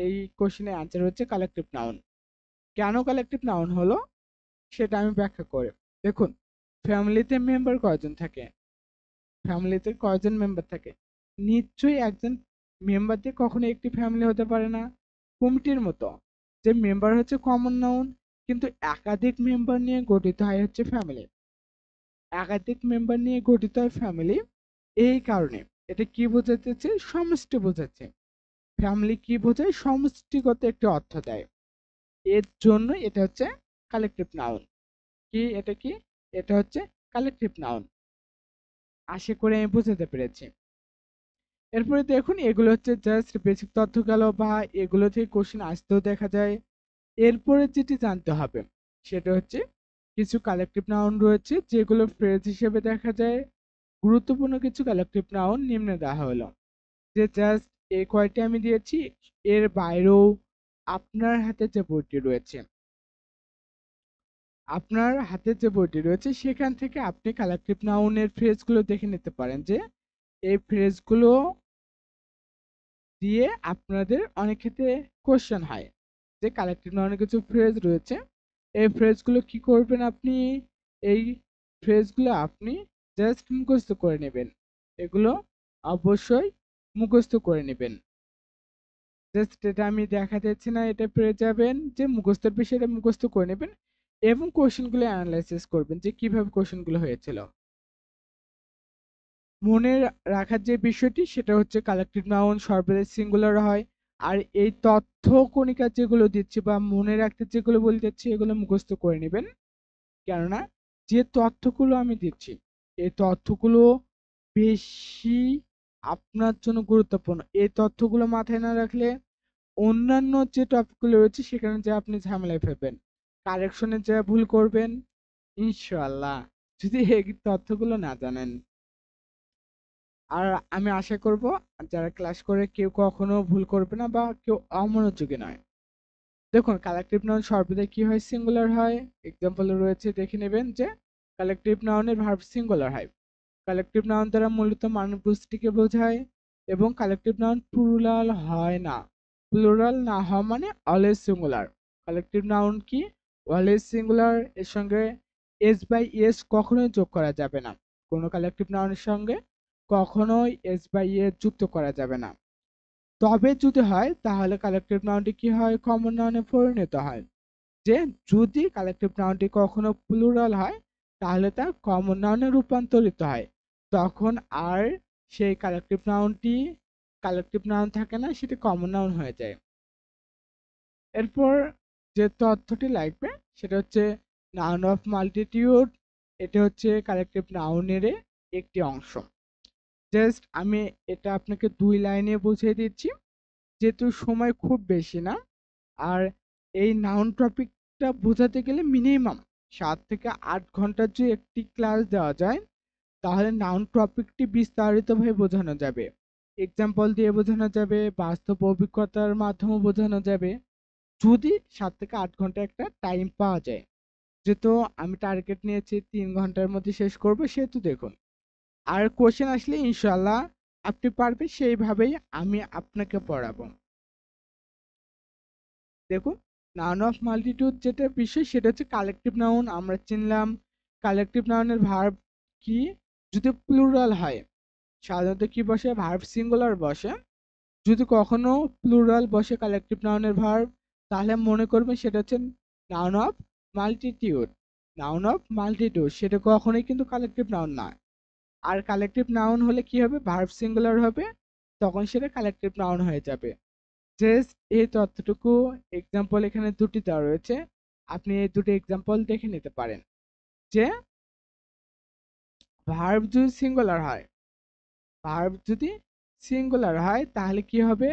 S1: এই কোশ্চেনের অ্যান্সার হচ্ছে কালেকটিভ নাউন। কেন কালেকটিভ নাউন হলো সেটা আমি ব্যাখ্যা করি। দেখুন, ফ্যামিলিতে মেম্বার কয়জন থাকে? ফ্যামিলিতে কয়জন মেম্বার থাকে? নিশ্চয়ই একজন মেম্বার দিয়ে কখনো একটি ফ্যামিলি হতে পারে না। কমিটির মতো যে মেম্বার হচ্ছে কমন নাউন, কিন্তু একাধিক মেম্বার নিয়ে গঠিত হয় হচ্ছে ফ্যামিলি। একাধিক মেম্বার নিয়ে গঠিত হয় ফ্যামিলি। এই কারণে এটা কি বোঝাচ্ছে? সমষ্টি বোঝাচ্ছে। ফ্যামিলি কি বোঝায়? সমষ্টিগত একটি অর্থ দেয়। এর জন্য এটা হচ্ছে কালেকটিভ নাউন। কি এটা কি? এটা হচ্ছে কালেকটিভ নাউন। আশা করি আমি বুঝাতে পেরেছি। এরপরে দেখুন, এগুলো হচ্ছে জাস্ট বেসিক তথ্য গেল, বা এগুলো থেকে কোশ্চেন আসতেও দেখা যায়। এরপরে যেটি জানতে হবে সেটা হচ্ছে কিছু কালেকটিভ নাউন রয়েছে যেগুলো ফ্রেজ হিসেবে দেখা যায়। গুরুত্বপূর্ণ কিছু কালেকটিভ নাউন নিম্নে দেওয়া হলো। যে জাস্ট এই কয়টি আমি দিয়েছি, এর বাইরেও আপনার হাতে যে বইটি রয়েছে, আপনার হাতে যে বইটি রয়েছে সেখান থেকে আপনি কালেকটিভ নাউনের ফ্রেজগুলো দেখে নিতে পারেন যে এই ফ্রেজগুলো দিয়ে আপনাদের অনেক ক্ষেত্রে কোশ্চেন হয় যে কালেকটিভ নাউনের কিছু ফ্রেজ রয়েছে। এই ফ্রেজগুলো কি করবেন আপনি? এই ফ্রেজগুলো আপনি জাস্ট মুখস্থ করে নেবেন। এগুলো অবশ্যই মুখস্থ করে নেবেন। জাস্ট এটা আমি দেখা যাচ্ছে না, এটা পেরে যাবেন যে মুখস্থের বিষয়টা মুখস্থ করে নেবেন এবং কোশ্চেনগুলো অ্যানালাইসিস করবেন যে কিভাবে কোশ্চেনগুলো হয়েছিল। মনে রাখার যে বিষয়টি সেটা হচ্ছে কালেকটিভ নাউন সর্বদা সিঙ্গুলার হয়। আর এই তথ্য কণিকা যেগুলো দিচ্ছি বা মনে রাখতে যেগুলো বলতেছি এগুলো মুখস্থ করে নেবেন। কেননা যে তথ্যগুলো আমি দিচ্ছি এই তথ্যগুলো বেশি আপনার জন্য গুরুত্বপূর্ণ। এই তথ্যগুলো মাথায় না রাখলে অন্যান্য যে টপিকগুলো রয়েছে সেখানে যে আপনি ঝামেলায় ফেলবেন, কারেকশনে যা ভুল করবেন ইনশাআল্লাহ, যদি এই তথ্যগুলো না জানেন। আর আমি আশা করব যারা ক্লাস করে কেউ কখনো ভুল করবে না বা কেউ অমনোযোগী নয়। দেখুন, কালেকটিভ নাউন সর্বদা কি হয়? সিঙ্গুলার হয়। এক্সাম্পল রয়েছে, দেখে নেবেন যে কালেকটিভ নাউনের ভার্ব সিঙ্গুলার হয়। কালেকটিভ নাউন দ্বারা মূলত মানব গোষ্ঠীকে বোঝায় এবং কালেকটিভ নাউন প্লুরাল হয় না। প্লুরাল না হওয়া মানে অলওয়েজ সিঙ্গুলার। কালেকটিভ নাউন কি? Always singular. এর সঙ্গে এস বাই এস কখনোই যোগ করা যাবে না। কোনো কালেকটিভ নাউনের সঙ্গে কখনোই এস বাই এস যুক্ত করা যাবে না। তবে যদি হয় তাহলে কালেকটিভ নাউনটি কি হয়? কমন নাউনে পরিণত হয়। যে যদি কালেকটিভ নাউনটি কখনো প্লুরাল হয় তাহলে তা কমন নাউনে রূপান্তরিত হয়। তখন আর সেই কালেকটিভ নাউনটি কালেকটিভ নাউন থাকে না, সেটি কমন নাউন হয়ে যায়। এরপর যে তথ্যটি লাগবে সেটা হচ্ছে নাউন অফ মাল্টিটিউড। এটা হচ্ছে কালেকটিভ নাউনের একটি অংশ। জাস্ট আমি এটা আপনাকে 2 লাইনে বুঝিয়ে দিচ্ছি, যেহেতু সময় খুব বেশি না। আর এই নাউন টপিকটা বোঝাতে গেলে মিনিমাম 7 থেকে 8 ঘন্টার যে একটি ক্লাস দেওয়া যায়, তাহলে নাউন টপিকটি বিস্তারিতভাবে বোঝানো যাবে। এক্সাম্পল দিয়ে বোঝানো যাবে, বাস্তব অভিজ্ঞতার মাধ্যমে বোঝানো যাবে, যদি 7 থেকে 8 ঘন্টা একটা টাইম পাওয়া যায়। যেহেতু আমি টার্গেট নিয়েছি 3 ঘন্টার মধ্যে শেষ করব, সেহেতু দেখুন। আর কোশ্চেন আসলে ইনশাআল্লাহ আপনি পারবেন, সেইভাবেই আমি আপনাকে পড়াবো। দেখুন, নাউন অফ মাল্টিটিউড যেটা বিষয় সেটা হচ্ছে কালেকটিভ নাউন। আমরা চিনলাম কালেকটিভ নাউনের ভার্ব কি? যদি প্লুরাল হয় সাধারণত কি বসে? ভার্ব সিঙ্গুলার বসে। যদি কখনো প্লুরাল বসে কালেকটিভ নাউনের ভার্ব, তাহলে মনে করবেন সেটা হচ্ছে noun of multitude. Noun of multitude সেটা কখনোই কিন্তু কালেকটিভ নাউন না। আর কালেকটিভ নাউন হলে কি হবে? ভার্ব সিঙ্গুলার হবে, তখন সেটা কালেকটিভ নাউন হয়ে যাবে। জাস্ট এই তথ্যটুকু, এক্সাম্পল এখানে দুটি দেওয়া রয়েছে, আপনি এই দুটি এক্সাম্পল দেখে নিতে পারেন। যে ভার্ব যদি সিঙ্গুলার হয়, ভার্ব যদি সিঙ্গুলার হয় তাহলে কি হবে?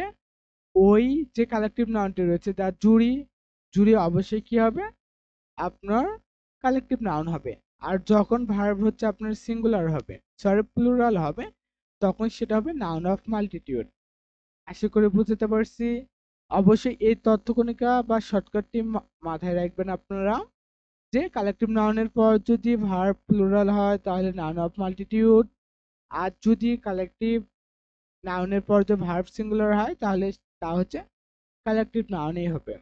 S1: ওই যে কালেকটিভ নাউনটি রয়েছে তার জুড়ি, জুড়ি অবশ্যই কি হবে? আপনার কালেকটিভ নাউন হবে। আর যখন ভার্ব হচ্ছে আপনার সিঙ্গুলার হবে, সরি প্লুরাল হবে, তখন সেটা হবে নাউন অফ মাল্টিটিউড। আশা করি বুঝতে পারছি। অবশ্যই এই তথ্যকণিকা বা শর্টকাটটি মাথায় রাখবেন আপনারা, যে কালেকটিভ নাউনের পর যদি ভার্ব প্লুরাল হয় তাহলে নাউন অফ মাল্টিটিউড, আর যদি কালেকটিভ নাউনের পর যে ভার্ব সিঙ্গুলার হয় তাহলে তা হচ্ছে কালেকটিভ নাউনই হবে।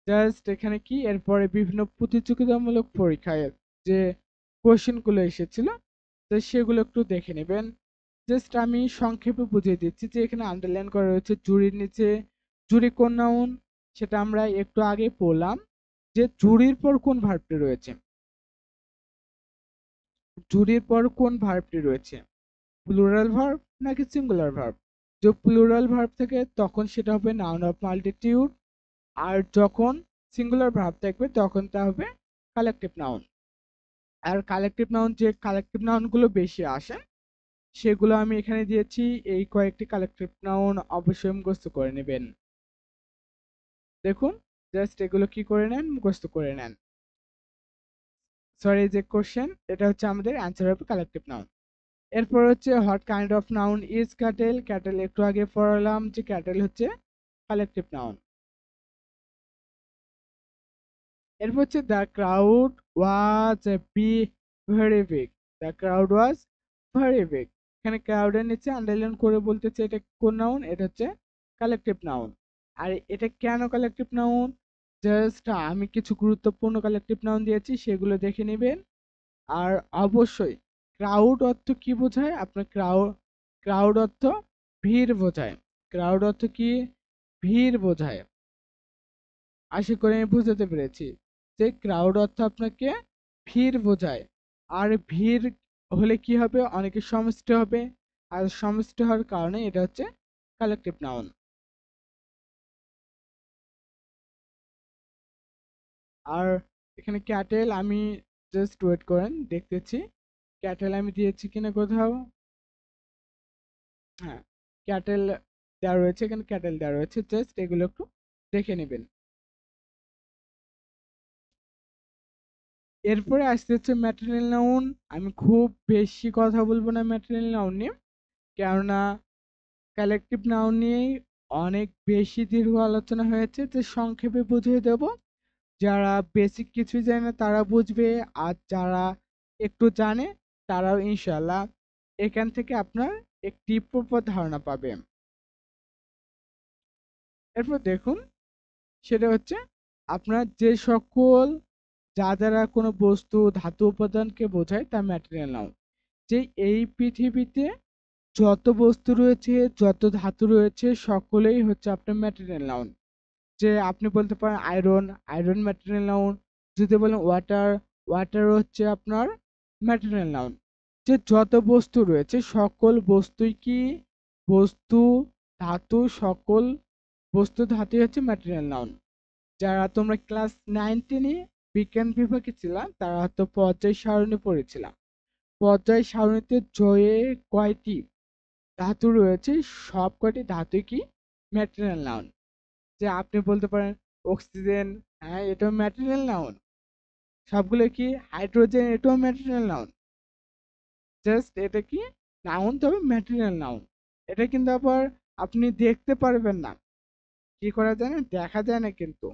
S1: জাস্ট এখানে কি, এরপরে বিভিন্ন প্রতিযোগিতামূলক পরীক্ষায় যে কোশ্চেনগুলো এসেছিল, তো সেগুলো একটু দেখে নেবেন। জাস্ট আমি সংক্ষেপে বুঝিয়ে দিচ্ছি যে এখানে আন্ডারলাইন করা রয়েছে জুরির নিচে। জুরি কোন নাউন? সেটা আমরা একটু আগে পড়লাম, যে জুরির পর কোন ভার্বটি রয়েছে। জুরির পর কোন ভার্বটি রয়েছে? প্লুরাল ভার্ব নাকি সিঙ্গুলার ভার্ব? যে প্লুরাল ভার্ব থাকে তখন সেটা হবে নাউন অফ মাল্টিটিউড, আর যখন সিঙ্গুলার ভার্ব থাকবে তখন তা হবে কালেকটিভ নাউন। আর কালেকটিভ নাউন, যে কালেকটিভ নাউনগুলো বেশি আসে সেগুলো আমি এখানে দিয়েছি। এই কয়েকটি কালেকটিভ নাউন অবশ্যই মুখস্থ করে নেবেন। দেখুন, জাস্ট এগুলো কি করে নেন? মুখস্থ করে নেন। সরি, যে কোশ্চেন এটা হচ্ছে আমাদের অ্যান্সার হবে কালেকটিভ নাউন। এরপর হচ্ছে what kind of noun is cattle? Cattle একটু আগে পড়ালাম যে ক্যাটেল হচ্ছে কালেকটিভ নাউন। এরপর হচ্ছে the crowd was very big. The crowd was very big. এখানে ক্রাউডের নিচে আন্ডারলাইন করে বলতেছে এটা কোন নাউন? এটা হচ্ছে কালেকটিভ নাউন। আর এটা কেন কালেকটিভ নাউন? জাস্ট আমি কিছু গুরুত্বপূর্ণ কালেকটিভ নাউন দিয়েছি, সেগুলো দেখে নেবেন। আর অবশ্যই ক্রাউড অর্থ কি বোঝায়? আপনার ক্রাউড, ক্রাউড অর্থ ভিড় বোঝায়। ক্রাউড অর্থ কি? ভিড় বোঝায়। আশা করি আমি বুঝাতে পেরেছি যে ক্রাউড অর্থ আপনাকে ভিড় বোঝায়। আর ভিড় হলে কি হবে? অনেকের সমষ্টি হবে, আর সমষ্টি হওয়ার কারণে এটা হচ্ছে কালেকটিভ নাউন। আর এখানে ক্যাটেল, আমি জাস্ট ওয়েট করেন দেখতেছি ক্যাটেল আমি দিয়েছি কিনা কোথাও। হ্যাঁ, ক্যাটেল দেওয়া রয়েছে, এখানে ক্যাটেল দেওয়া রয়েছে, জাস্ট এগুলো একটু দেখে নেবেন। এরপরে আসতে হচ্ছে ম্যাটেরিয়াল নাউন। আমি খুব বেশি কথা বলবো না ম্যাটেরিয়াল নাউন নিয়ে, কেননা কালেকটিভ নাউন নিয়েই অনেক বেশি দীর্ঘ আলোচনা হয়েছে, যে সংক্ষেপে বুঝিয়ে দেব। যারা বেসিক কিছুই জানে না তারা বুঝবে, আর যারা একটু জানে তারাও ইনশাল্লাহ এখান থেকে আপনার একটি প্রপার ধারণা পাবে। এরপর দেখুন, সেটা হচ্ছে আপনার যে সকল যা দ্বারা কোনো বস্তু ধাতু উপাদানকে বোঝায় তা ম্যাটেরিয়াল নাউন। যে এই পৃথিবীতে যত বস্তু রয়েছে, যত ধাতু রয়েছে, সকলেই হচ্ছে আপনার ম্যাটেরিয়াল নাউন। যে আপনি বলতে পারেন আয়রন, আয়রন ম্যাটেরিয়াল নাউন। যদি বলেন ওয়াটার, ওয়াটার হচ্ছে আপনার ম্যাটেরিয়াল নাউন। যে যত বস্তু রয়েছে সকল বস্তুই কি বস্তু, ধাতু, সকল বস্তু ধাতুই হচ্ছে ম্যাটেরিয়াল নাউন। যারা তোমরা ক্লাস 9-10 বিজ্ঞান বিভাগে ছিলাম তারা হয়তো পর্যায় সারণী পড়েছিলাম। পর্যায় সারণীতে জয়ে কয়টি ধাতু রয়েছে, সব কয়টি ধাতুই কি ম্যাটেরিয়াল নাউন। যে আপনি বলতে পারেন অক্সিজেন, হ্যাঁ এটাও ম্যাটেরিয়াল নাউন। সবগুলো কি হাইড্রোজেন, এটাও ম্যাটেরিয়াল নাউন। জাস্ট এটা কি নাউন, তবে ম্যাটেরিয়াল নাউন। এটা কিন্তু আবার আপনি দেখতে পারবেন না। কি করা যায় না, দেখা যায় না কিন্তু।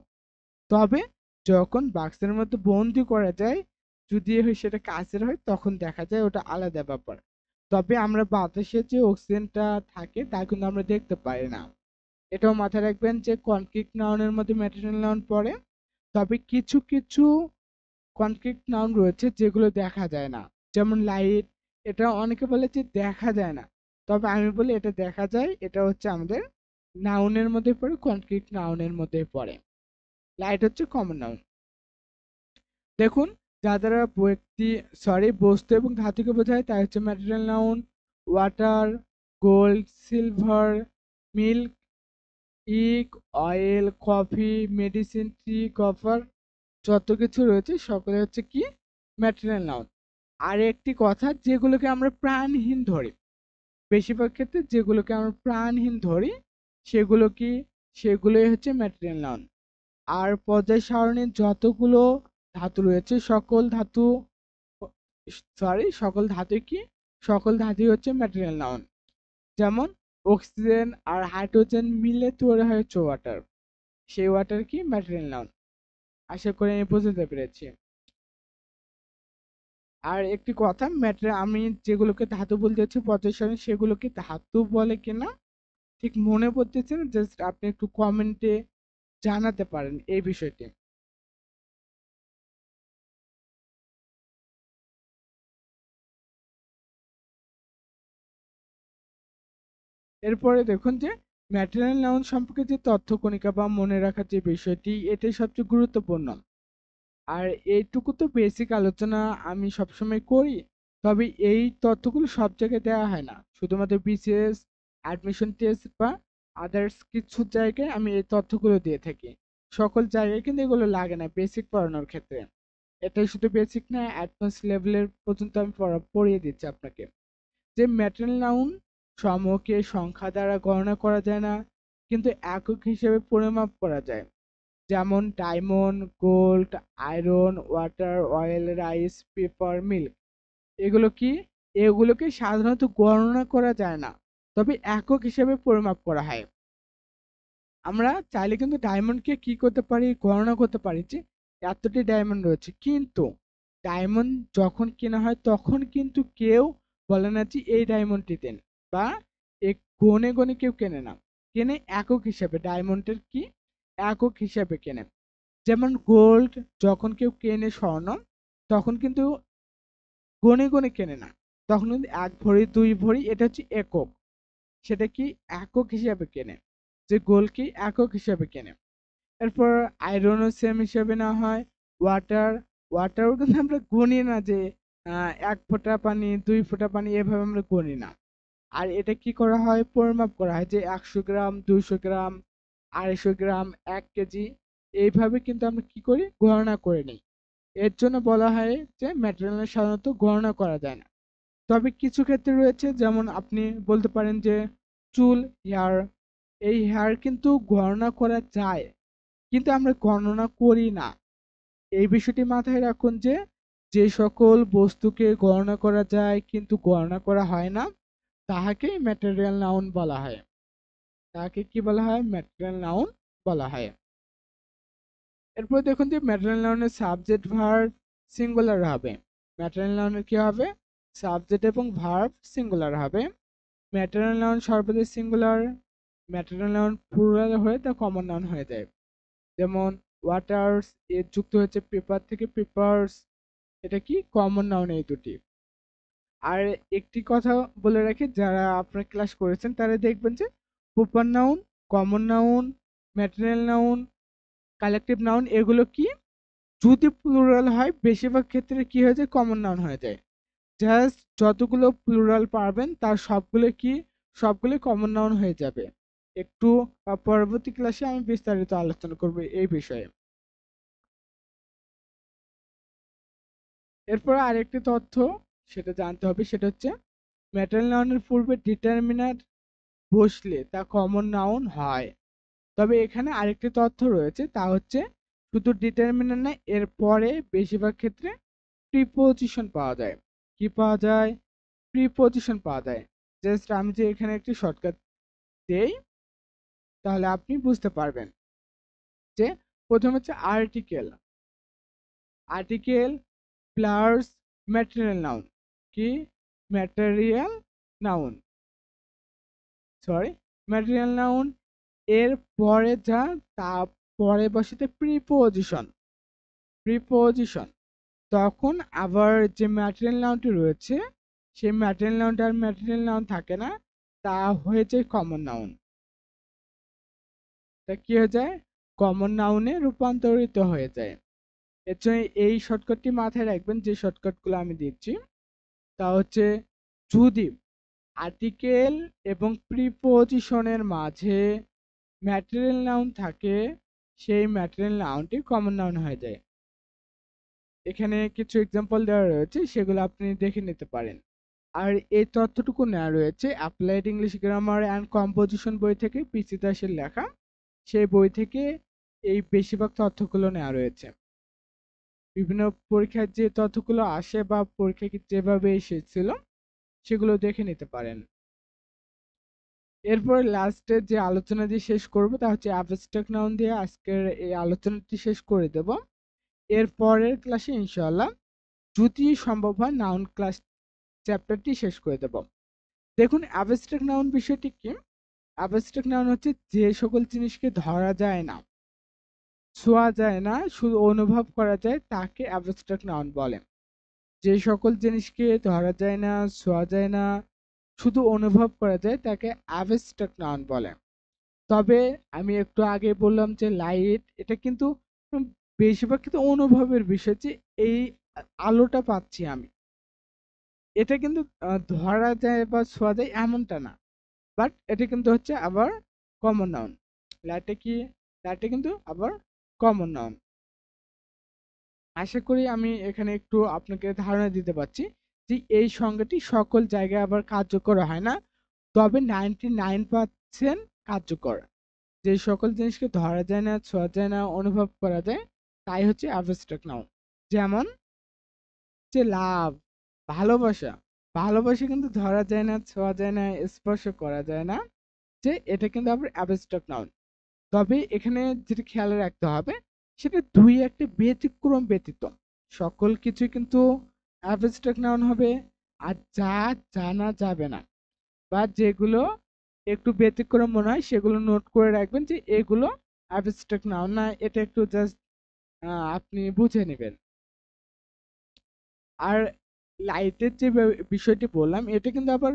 S1: তবে যখন বাক্সের মধ্যে বন্দি করা যায়, যদি সেটা কাচের হয় তখন দেখা যায়, ওটা আলাদা ব্যাপার। তবে আমরা বাতাসে যে অক্সিজেনটা থাকে তা কিন্তু আমরা দেখতে পাই না। এটাও মাথায় রাখবেন যে কনক্রিট নাউনের মধ্যে ম্যাটেরিয়াল নাউন পড়ে। তবে কিছু কিছু কনক্রিট নাউন রয়েছে যেগুলো দেখা যায় না, যেমন লাইট। এটা অনেকে বলে যে দেখা যায় না, তবে আমি বলি এটা দেখা যায়। এটা হচ্ছে আমাদের নাউনের মধ্যে পড়ে, কনক্রিট নাউনের মধ্যে পড়ে। লাইট হচ্ছে কমন নাউন। দেখুন, যা দ্বারা বস্তু এবং ধাতুকে বোঝায় তা হচ্ছে material noun. Water, gold, silver, milk, ইক, অয়েল, কফি, মেডিসিন, টি, কপার, যত কিছু রয়েছে সকলে হচ্ছে কি ম্যাটেরিয়াল নাউন। আর একটি কথা, যেগুলোকে আমরা প্রাণহীন ধরি, বেশিরভাগ ক্ষেত্রে যেগুলোকে আমরা প্রাণহীন ধরি সেগুলো কি, সেগুলোই হচ্ছে ম্যাটেরিয়াল নাউন। আর পর্যায় সারণীর যতগুলো ধাতু রয়েছে সকল ধাতু কি, সকল ধাতুই হচ্ছে ম্যাটেরিয়াল নাউন। যেমন অক্সিজেন আর হাইড্রোজেন মিলে তৈরি হয়েছে ওয়াটার, সেই ওয়াটার কি ম্যাটেরিয়াল নাউন। আশা করি আমি বুঝতে পেরেছি। আর একটি কথা, আমি যেগুলোকে ধাতু বলতে চাচ্ছি পর্যায় সারণী, সেগুলোকে ধাতু বলে কিনা ঠিক মনে পড়তেছে না, জাস্ট আপনি একটু কমেন্টে জানাতে পারেন এই বিষয়টি। এরপরে দেখুন যে ম্যাটেরিয়াল নাউন সম্পর্কে যে তথ্য কণিকা বা মনে রাখার যে বিষয়টি, এটাই সবচেয়ে গুরুত্বপূর্ণ। আর এইটুকু তো বেসিক আলোচনা আমি সবসময় করি। তবে এই তথ্যগুলো সব জায়গায় দেওয়া হয় না, শুধুমাত্র বিসিএস, অ্যাডমিশন টেস্ট বা আদার্স কিছু জায়গায় আমি এই তথ্যগুলো দিয়ে থাকি। সকল জায়গায় কিন্তু এগুলো লাগে না বেসিক পড়ানোর ক্ষেত্রে। এটাই শুধু বেসিক না, অ্যাডভান্স লেভেলের পর্যন্ত আমি পড়িয়ে দিচ্ছি আপনাকে। যে ম্যাটেরিয়াল নাউন সমূহকে সংখ্যা দ্বারা গণনা করা যায় না, কিন্তু একক হিসেবে পরিমাপ করা যায়। যেমন diamond, gold, iron, water, oil, rice, paper, milk. এগুলো কি, এগুলোকে সাধারণত গণনা করা যায় না, তবে একক হিসেবে পরিমাপ করা হয়। আমরা চাইলে কিন্তু ডায়মন্ডকে কি করতে পারি, গণনা করতে পারি যে এতটি ডায়মন্ড রয়েছে। কিন্তু ডায়মন্ড যখন কেনা হয় তখন কিন্তু কেউ বলে না যে এই ডায়মন্ডটি দেন, বা গনে গনে কেউ কেনে না, কেনে একক হিসেবে। ডায়মন্ডের কি একক হিসেবে কেনে। যেমন গোল্ড যখন কেউ কেনে, স্বর্ণ, তখন কিন্তু গনে গনে কেনে না, তখন কিন্তু 1 ভরি 2 ভরি, এটা হচ্ছে একক। সেটা কি একক হিসাবে কেনে, যে গোল্ড কি একক হিসাবে কেনে। এরপর আয়রনও সেম হিসাবে না হয়। ওয়াটার, ওয়াটারও কিন্তু আমরা গুনি না যে 1 ফোঁটা পানি, 2 ফোঁটা পানি, এভাবে আমরা গুনি না। আর এটা কি করা হয়, পরিমাপ করা হয় যে 100 গ্রাম, 200 গ্রাম, 250 গ্রাম, 1 কেজি, এইভাবে কিন্তু আমরা কি করি, গণনা করে নিই। এর জন্য বলা হয় যে ম্যাটেরিয়াল সাধারণত গণনা করা যায় না। তবে কিছু ক্ষেত্রে রয়েছে, যেমন আপনি বলতে পারেন যে চুল, হেয়ার, এই হেয়ার কিন্তু গণনা করা যায়, কিন্তু আমরা গণনা করি না। এই বিষয়টি মাথায় রাখুন যে যে সকল বস্তুকে গণনা করা যায় কিন্তু গণনা করা হয় না, তাহাকে ম্যাটেরিয়াল নাউন বলা হয়। তাকে কি বলা হয়, ম্যাটেরিয়াল নাউন বলা হয়। এরপর দেখুন যে ম্যাটেরিয়াল নাউনের সাবজেক্ট ভার্ব সিঙ্গুলার হবে। ম্যাটেরিয়াল নাউনের কি হবে, সাবজেক্ট এবং ভার্ব সিঙ্গুলার হবে। ম্যাটেরিয়াল নাউন সর্বদা সিঙ্গুলার, ম্যাটেরিয়াল নাউন প্লুরাল হয়ে তা কমন নাউন হয়ে যায়। যেমন ওয়াটার্স এর যুক্ত হচ্ছে পেপার থেকে পেপারস, এটা কি কমন নাউন এই দুটি। আর একটি কথা বলে রাখি, যারা আপনার ক্লাস করেছেন তারা দেখবেন যে proper noun, common noun, material noun, collective noun এগুলো কি যদি প্লুরাল হয় বেশিরভাগ ক্ষেত্রে কি হয়ে যায় কমন নাউন হয়ে যায়। জাস্ট যতগুলো প্লুরাল পারবেন তার সবগুলো কি সবগুলো কমন নাউন হয়ে যাবে। একটু পরবর্তী ক্লাসে আমি বিস্তারিত আলোচনা করব এই বিষয়ে। এরপর আরেকটি তথ্য সেটা জানতে হবে, সেটা হচ্ছে ম্যাটেরিয়াল নাউনের পূর্বে ডিটারমিনার বসলে তা কমন নাউন হয়। তবে এখানে আরেকটি তথ্য রয়েছে, তা হচ্ছে শুধু ডিটারমিনার না, এর পরে বেশিরভাগ ক্ষেত্রে প্রিপোজিশন পাওয়া যায়। কি পাওয়া যায়? প্রিপোজিশন পাওয়া যায়। জাস্ট আমি যে এখানে একটি শর্টকাট দেই তাহলে আপনি বুঝতে পারবেন যে প্রথম হচ্ছে article, article plus material noun. কি? Material noun, sorry, material noun এর পরে যা তা পরে বসাতে প্রিপোজিশন, প্রিপোজিশন তখন আবার যে ম্যাটেরিয়াল নাউনটি রয়েছে সেই ম্যাটেরিয়াল নাউনটা আর ম্যাটেরিয়াল নাউন থাকে না, তা হয়ে যায় কমন নাউন। তা কি হয়ে যায়? কমন নাউনে রূপান্তরিত হয়ে যায়। এর জন্য এই শর্টকাটটি মাথায় রাখবেন, যে শর্টকাটগুলো আমি দিচ্ছি। তা হচ্ছে যদি আর্টিকেল এবং প্রিপোজিশনের মাঝে ম্যাটেরিয়াল নাউন থাকে সেই ম্যাটেরিয়াল নাউনটি কমন নাউন হয়ে যায়। এখানে কিছু এক্সাম্পল দেওয়া রয়েছে, সেগুলো আপনি দেখে নিতে পারেন। আর এই তথ্যটুকু নেওয়া রয়েছে applied English grammar and composition বই থেকে, পিসি দাসের লেখা। সেই বই থেকে এই বেশিরভাগ তথ্যগুলো নেওয়া রয়েছে। বিভিন্ন পরীক্ষার যে তথ্যগুলো আসে বা পরীক্ষায় যেভাবে এসেছিল সেগুলো দেখে নিতে পারেন। এরপর লাস্টে যে আলোচনা দিয়ে শেষ করব তা হচ্ছে অ্যাবস্ট্রাক্ট নাউন দিয়ে আজকের এই আলোচনাটি শেষ করে দেব। এর পরের ক্লাসে ইনশাআল্লাহ যদি সম্ভব হয় নাউন ক্লাস চ্যাপ্টারটি শেষ করে দেব। দেখুন অ্যাবস্ট্রাক্ট নাউন বিষয়টি কি? অ্যাবস্ট্রাক্ট নাউন হচ্ছে যে সকল জিনিসকে ধরা যায় না, ছোঁয়া যায় না, শুধু অনুভব করা যায় তাকে অ্যাবস্ট্রাক্ট নাউন বলে। যে সকল জিনিসকে ধরা যায় না, ছোঁয়া যায় না, শুধু অনুভব করা যায় তাকে অ্যাবস্ট্রাক্ট নাউন বলে। তবে আমি একটু আগে বললাম যে লাইট, এটা কিন্তু বেশিরভাগ কিন্তু অনুভবের বিষয়, যে এই আলোটা পাচ্ছি আমি, এটা কিন্তু ধরা যায় বা ছোঁয়া যায় এমনটা না। বাট এটা কিন্তু হচ্ছে আবার কমন নাউন। লাইটটা কি? লাইটটা কিন্তু আবার কমন নাউন। আশা করি আমি এখানে একটু আপনাকে ধারণা দিতে পারছি যে এই সংজ্ঞাটি সকল জায়গায় আবার কার্যকর হয় না, তবে 99% কার্যকর। যে সকল জিনিসকে ধরা যায় না, ছোঁয়া যায় না, অনুভব করা যায় তাই হচ্ছে অ্যাবস্ট্রাক্ট নাউন। যেমন যে লাভ, ভালোবাসা, ভালোবাসা কিন্তু ধরা যায় না, ছোঁয়া যায় না, স্পর্শ করা যায় না, যে এটা কিন্তু আবার অ্যাবস্ট্রাক্ট নাউন। তবে এখানে যেটা খেয়াল রাখতে হবে সেটা দুই একটা ব্যতিক্রম ব্যতীত সকল কিছু কিন্তু অ্যাবস্ট্রাক্ট নাউন হবে। আর যা জানা যাবে না বা যেগুলো একটু ব্যতিক্রম মনে হয় সেগুলো নোট করে রাখবেন যে এগুলো অ্যাবস্ট্রাক্ট নাউন না, এটা একটু জাস্ট আপনি বুঝে নেবেন। আর লাইটের যে বিষয়টি বললাম এটা কিন্তু আবার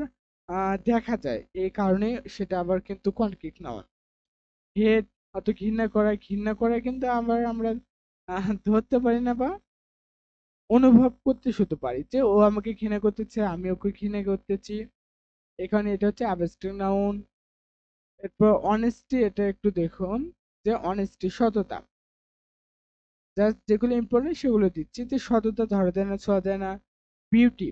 S1: দেখা যায়, এই কারণে সেটা আবার কিন্তু কনক্রিট নাউন। হেট, অত ঘৃণা করা, ঘৃণা করা কিন্তু আবার আমরা ধরতে পারি না বা অনুভব করতে শুধু পারি যে ও আমাকে ঘৃণা করতেছে, আমি ওকে ঘৃণা করতেছি। এখানে এটা হচ্ছে অ্যাবস্ট্রাক্ট নাউন। এরপর অনেস্টি, এটা একটু দেখুন যে অনেস্টি সততা, জাস্ট যেগুলো ইম্পর্টেন্ট সেগুলো দিচ্ছি, যে সততা ধরা দেয় না, ছোঁয়া যায় না। বিউটি,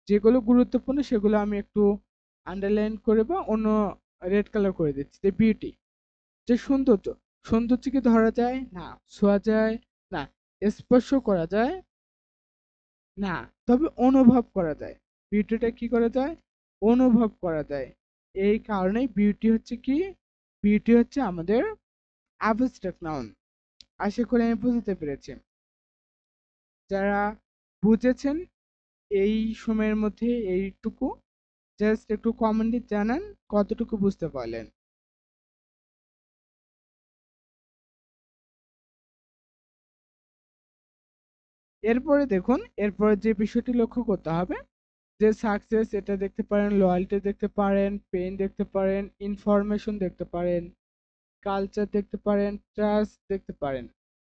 S1: যেগুলো গুরুত্বপূর্ণ সেগুলো আমি একটু আন্ডারলাইন করে বা অন্য রেড কালার করে দিচ্ছি। যে বিউটি, যে সৌন্দর্য, সৌন্দর্য কি ধরা যায় না, ছোঁয়া যায় না, স্পর্শ করা যায় না, তবে অনুভব করা যায়। বিউটিটা কি করা যায়? অনুভব করা যায়। এই কারণেই বিউটি হচ্ছে কি? বিউটি হচ্ছে আমাদের অ্যাবস্ট্রাক্ট নাউন। আশা করি আমি বুঝতে পেরেছি। যারা বুঝেছেন এই সময়ের মধ্যে এইটুকু জাস্ট একটু কমেন্টে জানান কতটুকু বুঝতে পারলেন। এরপরে দেখুন, এরপরে যে বিষয়টি লক্ষ্য করতে হবে যে সাকসেস এটা দেখতে পারেন, লয়্যালটি দেখতে পারেন, পেইন দেখতে পারেন, ইনফরমেশন দেখতে পারেন, কালচার দেখতে পারেন, ট্রাস্ট দেখতে পারেন।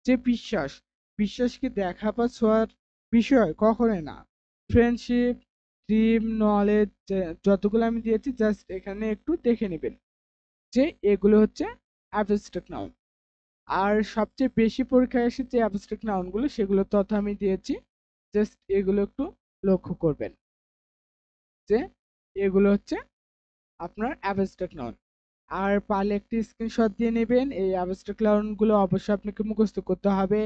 S1: যে বিশ্বাস, বিশ্বাস কি দেখা বা ছোঁয়ার বিষয়? কখনোই না। ফ্রেন্ডশিপ, ড্রিম, নলেজ, যতগুলো আমি দিয়েছি জাস্ট এখানে একটু দেখে নেবেন যে এগুলো হচ্ছে অ্যাবস্ট্রাক্ট নাউন। আর সবচেয়ে বেশি পরীক্ষায় আসে যে অ্যাবস্ট্রাক্ট নাউনগুলো সেগুলোর তথ্য আমি দিয়েছি, জাস্ট এগুলো একটু লক্ষ্য করবেন যে এগুলো হচ্ছে আপনার অ্যাবস্ট্রাক্ট নাউন। আর পারলে একটি স্ক্রিনশট দিয়ে নেবেন। এই অ্যাবস্ট্রাক্ট নাউন গুলো অবশ্যই আপনাকে মুখস্থ করতে হবে।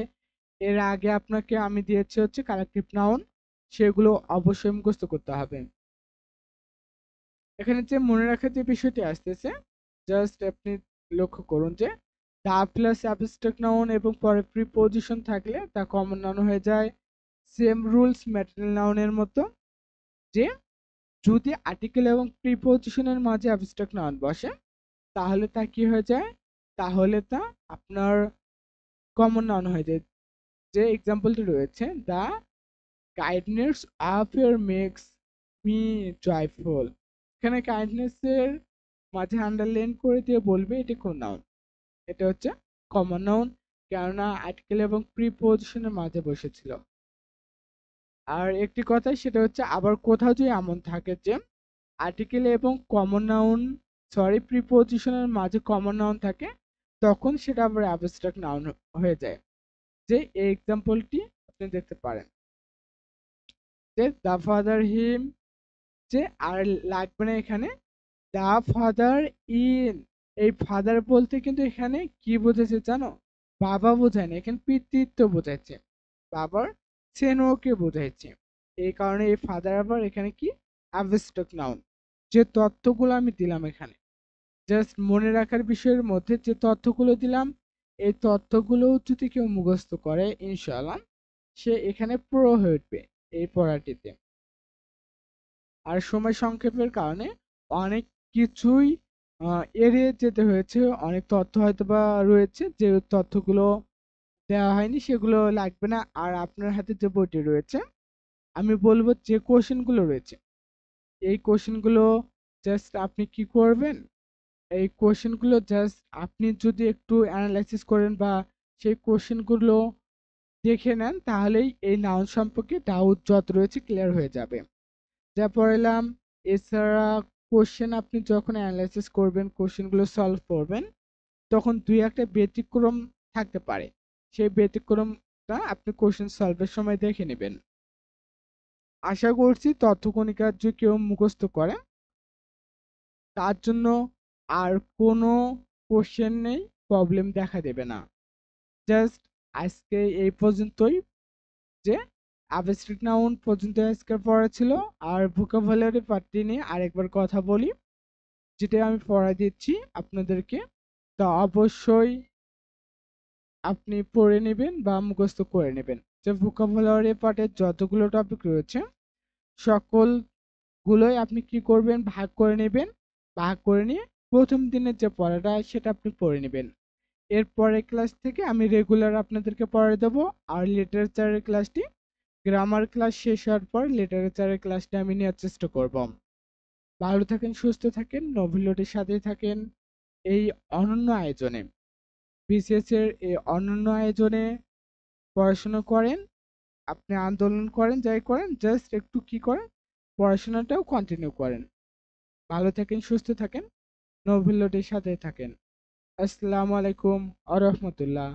S1: এর আগে আপনাকে আমি দিয়েছি হচ্ছে কালেক্টিভ নাউন, সেগুলো অবশ্যই মুখস্থ করতে হবে। এখানে যে মনে রাখার যে বিষয়টি আসতেছে, জাস্ট আপনি লক্ষ্য করুন যে দা প্লাস অ্যাবস্ট্রাক্ট নাউন এবং পরে প্রিপোজিশন থাকলে তা কমন নাউন হয়ে যায়। সেম রুলস ম্যাটেরিয়াল নাউনের মতো, যে যদি আর্টিকেল এবং প্রিপোজিশনের মাঝে অ্যাবস্ট্রাক্ট নাউন বসে তাহলে তা কি হয়ে যায়? তাহলে তা আপনার কমন নাউন হয়ে যায়। যে এক্সাম্পলটি রয়েছে, the kindness of your makes me joyful. এখানে কাইন্ডনেস এর মাঝে আন্ডারলাইন করে দিয়ে বলবে এটি কোন নাউন। এটা হচ্ছে কমন নাউন, কেননা আর্টিকেল এবং প্রিপোজিশনের মাঝে বসেছিল। আর একটি কথা সেটা হচ্ছে আবার কোথাও যদি এমন থাকে যে আর্টিকেল এবং কমন নাউন, সরি, প্রিপোজিশনের মাঝে কমন নাউন থাকে, তখন সেটা আবার অ্যাবস্ট্রাক্ট নাউন হয়ে যায়। যে এই এক্সাম্পলটি আপনি দেখতে পারেন যে দ্য ফাদার হিম, যে আর লাগবে না এখানে দ্য ফাদার ইন। এই ফাদার বলতে কিন্তু এখানে কি বোঝাচ্ছে জানো? বাবা বোঝায় না, এখানে পিতৃত্ব বোঝাচ্ছে, বাবার সেনোকে বোঝাচ্ছে। এই কারণে এই ফাদার আবার এখানে কি অ্যাবস্ট্রাক্ট নাউন। যে তথ্যগুলো আমি দিলাম এখানে, জাস্ট মনে রাখার বিষয়ের মধ্যে যে তথ্যগুলো দিলাম, এই তথ্যগুলো যদি কেউ মুখস্থ করে ইনশাআল্লাহ সে এখানে প্রো হয়ে উঠবে এই পড়াটিতে। আর সময় সংক্ষেপের কারণে অনেক কিছুই এড়িয়ে যেতে হয়েছে, অনেক তথ্য হয়তো বা রয়েছে যে তথ্যগুলো দেওয়া হয়নি, সেগুলো লাগবে না। আর আপনার হাতে যে বইটি রয়েছে, আমি বলবো যে কোশ্চেনগুলো রয়েছে এই কোশ্চেনগুলো জাস্ট আপনি কি করবেন, এই কোশ্চেনগুলো জাস্ট আপনি যদি একটু অ্যানালাইসিস করেন বা সেই কোশ্চেনগুলো দেখে নেন, তাহলেই এই নাউন সম্পর্কে ডাউট যত রয়েছে ক্লিয়ার হয়ে যাবে। যা পড়ালাম, এছাড়া কোশ্চেন আপনি যখন অ্যানালাইসিস করবেন, কোশ্চেনগুলো সলভ করবেন, তখন দুই একটা ব্যতিক্রম থাকতে পারে। সেই ব্যতিক্রমটা আপনি কোশ্চেন সলভের সময় দেখে নেবেন। আশা করছি তথ্যকণিকা যদি কেউ মুখস্থ করে তার জন্য আর কোনো কোশ্চেন নেই, প্রবলেম দেখা দেবে না। জাস্ট আজকে এই পর্যন্তই, যে অ্যাবস্ট্রাক্ট নাউন পর্যন্ত আজকে পড়া ছিল। আর ভোকাবুলারি পার্টটি নিয়ে আরেকবার কথা বলি, যেটা আমি পড়া দিচ্ছি আপনাদেরকে, তা অবশ্যই আপনি পড়ে নেবেন বা মুখস্থ করে নেবেন। যে ভোকাবুলারি পার্টের যতগুলো টপিক রয়েছে সকলগুলোই আপনি কি করবেন, ভাগ করে নেবেন। ভাগ করে নিয়ে প্রথম দিনের যে পড়াটা সেটা আপনি পড়ে নেবেন। এর পরের ক্লাস থেকে আমি রেগুলার আপনাদেরকে পড়ায় দেবো। আর লিটারেচারের ক্লাসটি, গ্রামার ক্লাস শেষ হওয়ার পর লিটারেচারের ক্লাসটা আমি নেওয়ার চেষ্টা করব। ভালো থাকেন, সুস্থ থাকেন, নভিলটির সাথেই থাকেন। এই অনন্য আয়োজনে, বিসিএস এর এই অনন্য আয়োজনে পড়াশোনা করেন, আপনি আন্দোলন করেন, যাই করেন জাস্ট একটু কি করেন, পড়াশোনাটাও কন্টিনিউ করেন। ভালো থাকেন, সুস্থ থাকেন, নভিলটির সাথেই থাকেন। আসসালামু আলাইকুম আ রহমতুল্লাহ।